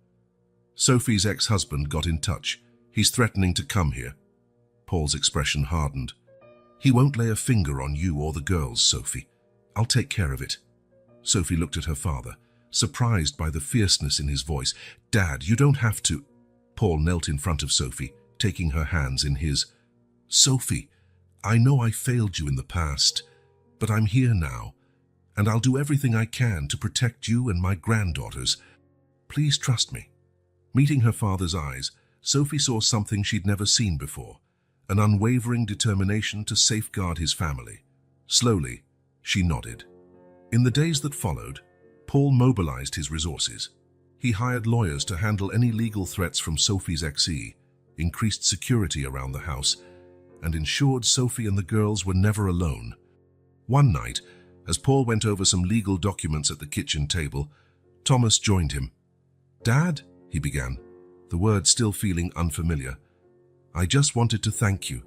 "Sophie's ex-husband got in touch. He's threatening to come here." Paul's expression hardened. "He won't lay a finger on you or the girls, Sophie. I'll take care of it." Sophie looked at her father, surprised by the fierceness in his voice. "Dad, you don't have to." Paul knelt in front of Sophie, taking her hands in his. "Sophie, I know I failed you in the past, but I'm here now, and I'll do everything I can to protect you and my granddaughters. Please trust me." Meeting her father's eyes, Sophie saw something she'd never seen before, an unwavering determination to safeguard his family. Slowly, she nodded. In the days that followed, Paul mobilized his resources. He hired lawyers to handle any legal threats from Sophie's ex-e, increased security around the house, and ensured Sophie and the girls were never alone. One night, as Paul went over some legal documents at the kitchen table, Thomas joined him. "Dad," he began, the words still feeling unfamiliar, "I just wanted to thank you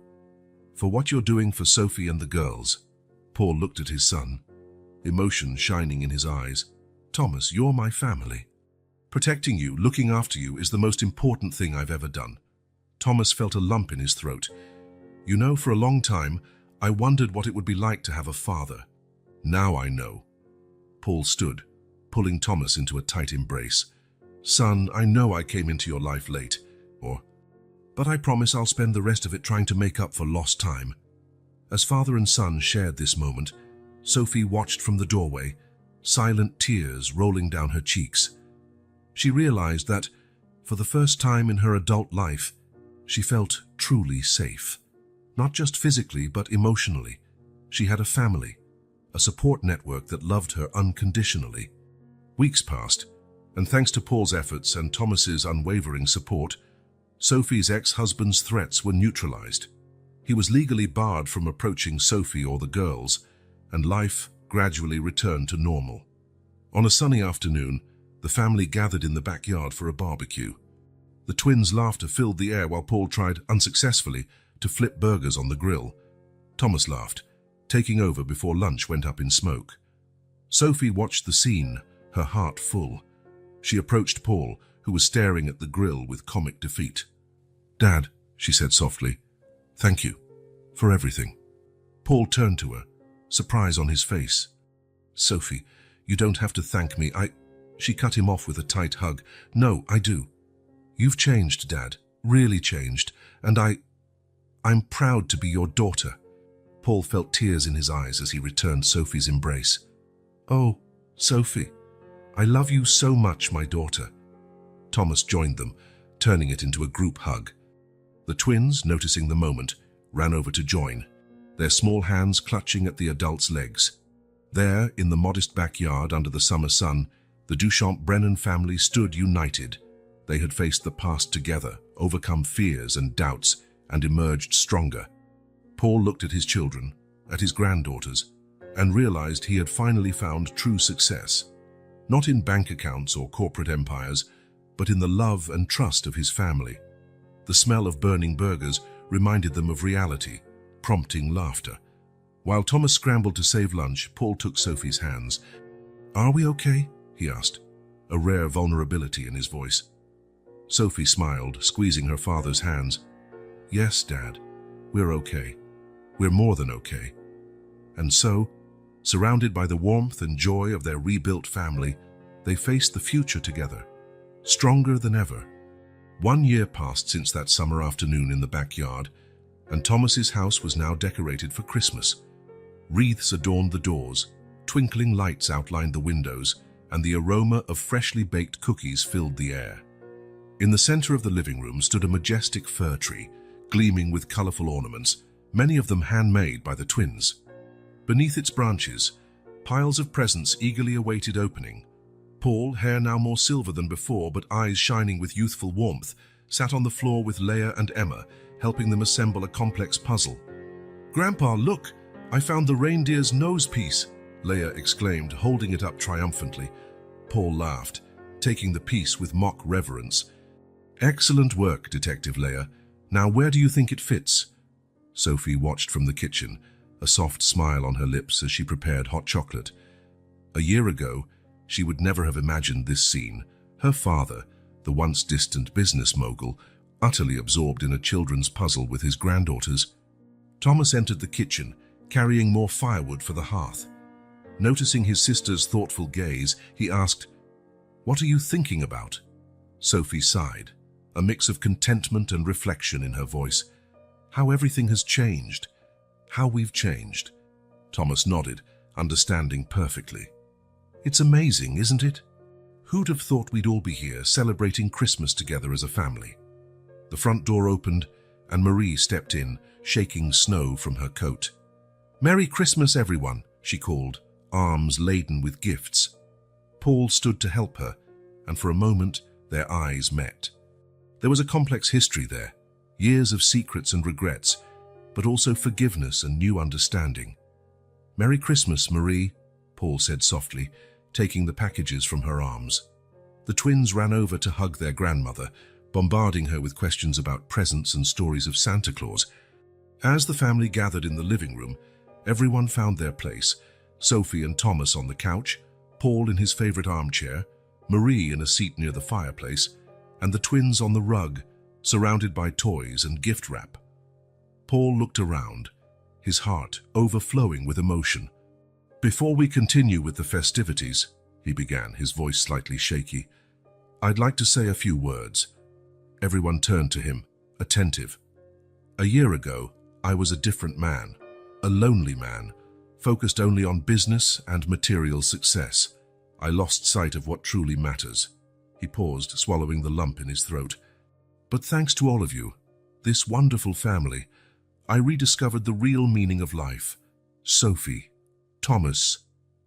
for what you're doing for Sophie and the girls." Paul looked at his son, emotion shining in his eyes. "Thomas, you're my family. Protecting you, looking after you is the most important thing I've ever done." Thomas felt a lump in his throat. "You know, for a long time, I wondered what it would be like to have a father. Now I know." Paul stood, pulling Thomas into a tight embrace. "Son, I know I came into your life late, but I promise I'll spend the rest of it trying to make up for lost time." As father and son shared this moment, Sophie watched from the doorway, silent tears rolling down her cheeks. She realized that, for the first time in her adult life, she felt truly safe. Not just physically, but emotionally. She had a family, a support network that loved her unconditionally. Weeks passed, and thanks to Paul's efforts and Thomas's unwavering support, Sophie's ex-husband's threats were neutralized. He was legally barred from approaching Sophie or the girls, and life gradually returned to normal. On a sunny afternoon, the family gathered in the backyard for a barbecue. The twins' laughter filled the air while Paul tried, unsuccessfully, to flip burgers on the grill. Thomas laughed, taking over before lunch went up in smoke. Sophie watched the scene, her heart full. She approached Paul, who was staring at the grill with comic defeat. "Dad," she said softly, "thank you for everything." Paul turned to her, surprise on his face. "Sophie, you don't have to thank me. She cut him off with a tight hug. "No, I do. You've changed, Dad, really changed, and I'm proud to be your daughter." Paul felt tears in his eyes as he returned Sophie's embrace. "Oh, Sophie, I love you so much, my daughter." Thomas joined them, turning it into a group hug. The twins, noticing the moment, ran over to join, their small hands clutching at the adult's legs. There, in the modest backyard under the summer sun, the Duchamp-Brennan family stood united. They had faced the past together, overcome fears and doubts, and emerged stronger. Paul looked at his children, at his granddaughters, and realized he had finally found true success. Not in bank accounts or corporate empires, but in the love and trust of his family. The smell of burning burgers reminded them of reality, prompting laughter. While Thomas scrambled to save lunch, Paul took Sophie's hands. "Are we okay?" he asked, a rare vulnerability in his voice. Sophie smiled, squeezing her father's hands. "Yes, Dad, we're okay. We're more than okay." And so, surrounded by the warmth and joy of their rebuilt family, they faced the future together, stronger than ever. 1 year passed since that summer afternoon in the backyard, and Thomas's house was now decorated for Christmas. Wreaths adorned the doors, twinkling lights outlined the windows, and the aroma of freshly baked cookies filled the air. In the center of the living room stood a majestic fir tree, gleaming with colorful ornaments, many of them handmade by the twins. Beneath its branches, piles of presents eagerly awaited opening. Paul, hair now more silver than before but eyes shining with youthful warmth, sat on the floor with Leia and Emma, helping them assemble a complex puzzle. "Grandpa, look! I found the reindeer's nose piece!" Leia exclaimed, holding it up triumphantly. Paul laughed, taking the piece with mock reverence. "Excellent work, Detective Leia. Now where do you think it fits?" Sophie watched from the kitchen, a soft smile on her lips as she prepared hot chocolate. A year ago, she would never have imagined this scene. Her father, the once distant business mogul, utterly absorbed in a children's puzzle with his granddaughters. Thomas entered the kitchen, carrying more firewood for the hearth. Noticing his sister's thoughtful gaze, he asked, "What are you thinking about?" Sophie sighed, a mix of contentment and reflection in her voice. "How everything has changed. How we've changed." Thomas nodded, understanding perfectly. "It's amazing, isn't it? Who'd have thought we'd all be here celebrating Christmas together as a family?" The front door opened, and Marie stepped in, shaking snow from her coat. "Merry Christmas, everyone," she called, arms laden with gifts. Paul stood to help her, and for a moment their eyes met. There was a complex history there, years of secrets and regrets, but also forgiveness and new understanding. "Merry Christmas, Marie," Paul said softly, taking the packages from her arms. The twins ran over to hug their grandmother, bombarding her with questions about presents and stories of Santa Claus. As the family gathered in the living room, everyone found their place, Sophie and Thomas on the couch, Paul in his favorite armchair, Marie in a seat near the fireplace, and the twins on the rug, surrounded by toys and gift wrap. Paul looked around, his heart overflowing with emotion. "Before we continue with the festivities," he began, his voice slightly shaky, "I'd like to say a few words." Everyone turned to him, attentive. "A year ago, I was a different man, a lonely man, focused only on business and material success. I lost sight of what truly matters." He paused, swallowing the lump in his throat. "But thanks to all of you, this wonderful family, I rediscovered the real meaning of life. Sophie, Thomas,"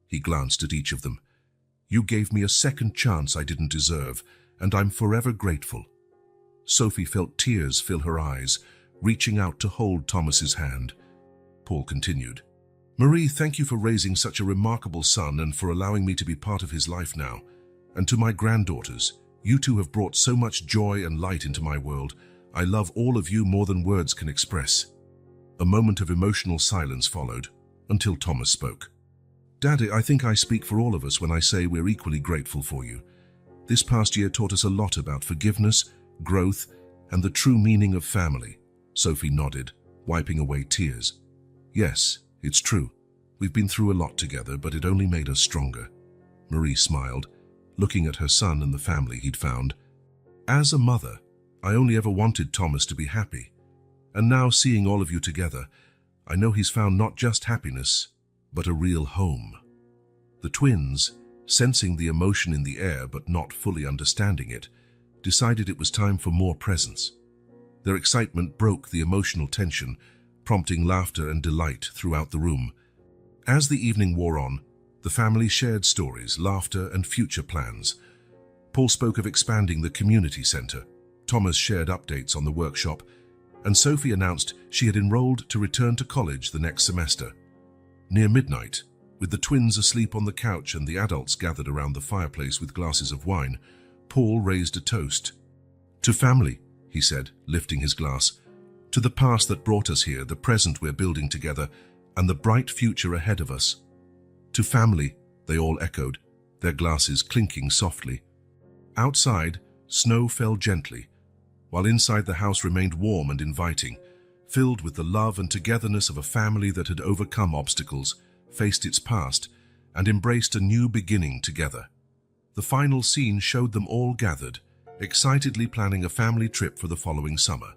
he glanced at each of them, "you gave me a second chance I didn't deserve, and I'm forever grateful." Sophie felt tears fill her eyes, reaching out to hold Thomas's hand. Paul continued, "Marie, thank you for raising such a remarkable son and for allowing me to be part of his life now. And to my granddaughters, you two have brought so much joy and light into my world. I love all of you more than words can express." A moment of emotional silence followed, until Thomas spoke. "Daddy, I think I speak for all of us when I say we're equally grateful for you. This past year taught us a lot about forgiveness, growth, and the true meaning of family." Sophie nodded, wiping away tears. "Yes, it's true. We've been through a lot together, but it only made us stronger." Marie smiled, looking at her son and the family he'd found. "As a mother, I only ever wanted Thomas to be happy. And now seeing all of you together, I know he's found not just happiness, but a real home." The twins, sensing the emotion in the air but not fully understanding it, decided it was time for more presents. Their excitement broke the emotional tension, prompting laughter and delight throughout the room. As the evening wore on, the family shared stories, laughter, and future plans. Paul spoke of expanding the community center, Thomas shared updates on the workshop, and Sophie announced she had enrolled to return to college the next semester. Near midnight, with the twins asleep on the couch and the adults gathered around the fireplace with glasses of wine, Paul raised a toast. "To family," he said, lifting his glass. "To the past that brought us here, the present we're building together, and the bright future ahead of us." "To family," they all echoed, their glasses clinking softly. Outside, snow fell gently, while inside the house remained warm and inviting, filled with the love and togetherness of a family that had overcome obstacles, faced its past, and embraced a new beginning together. The final scene showed them all gathered, excitedly planning a family trip for the following summer.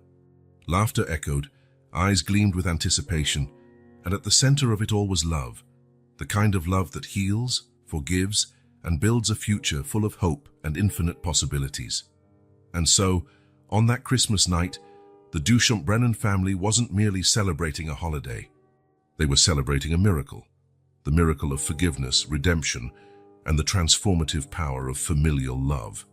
Laughter echoed, eyes gleamed with anticipation, and at the center of it all was love, the kind of love that heals, forgives, and builds a future full of hope and infinite possibilities. And so, on that Christmas night, the Duchamp-Brennan family wasn't merely celebrating a holiday. They were celebrating a miracle, the miracle of forgiveness, redemption, and the transformative power of familial love.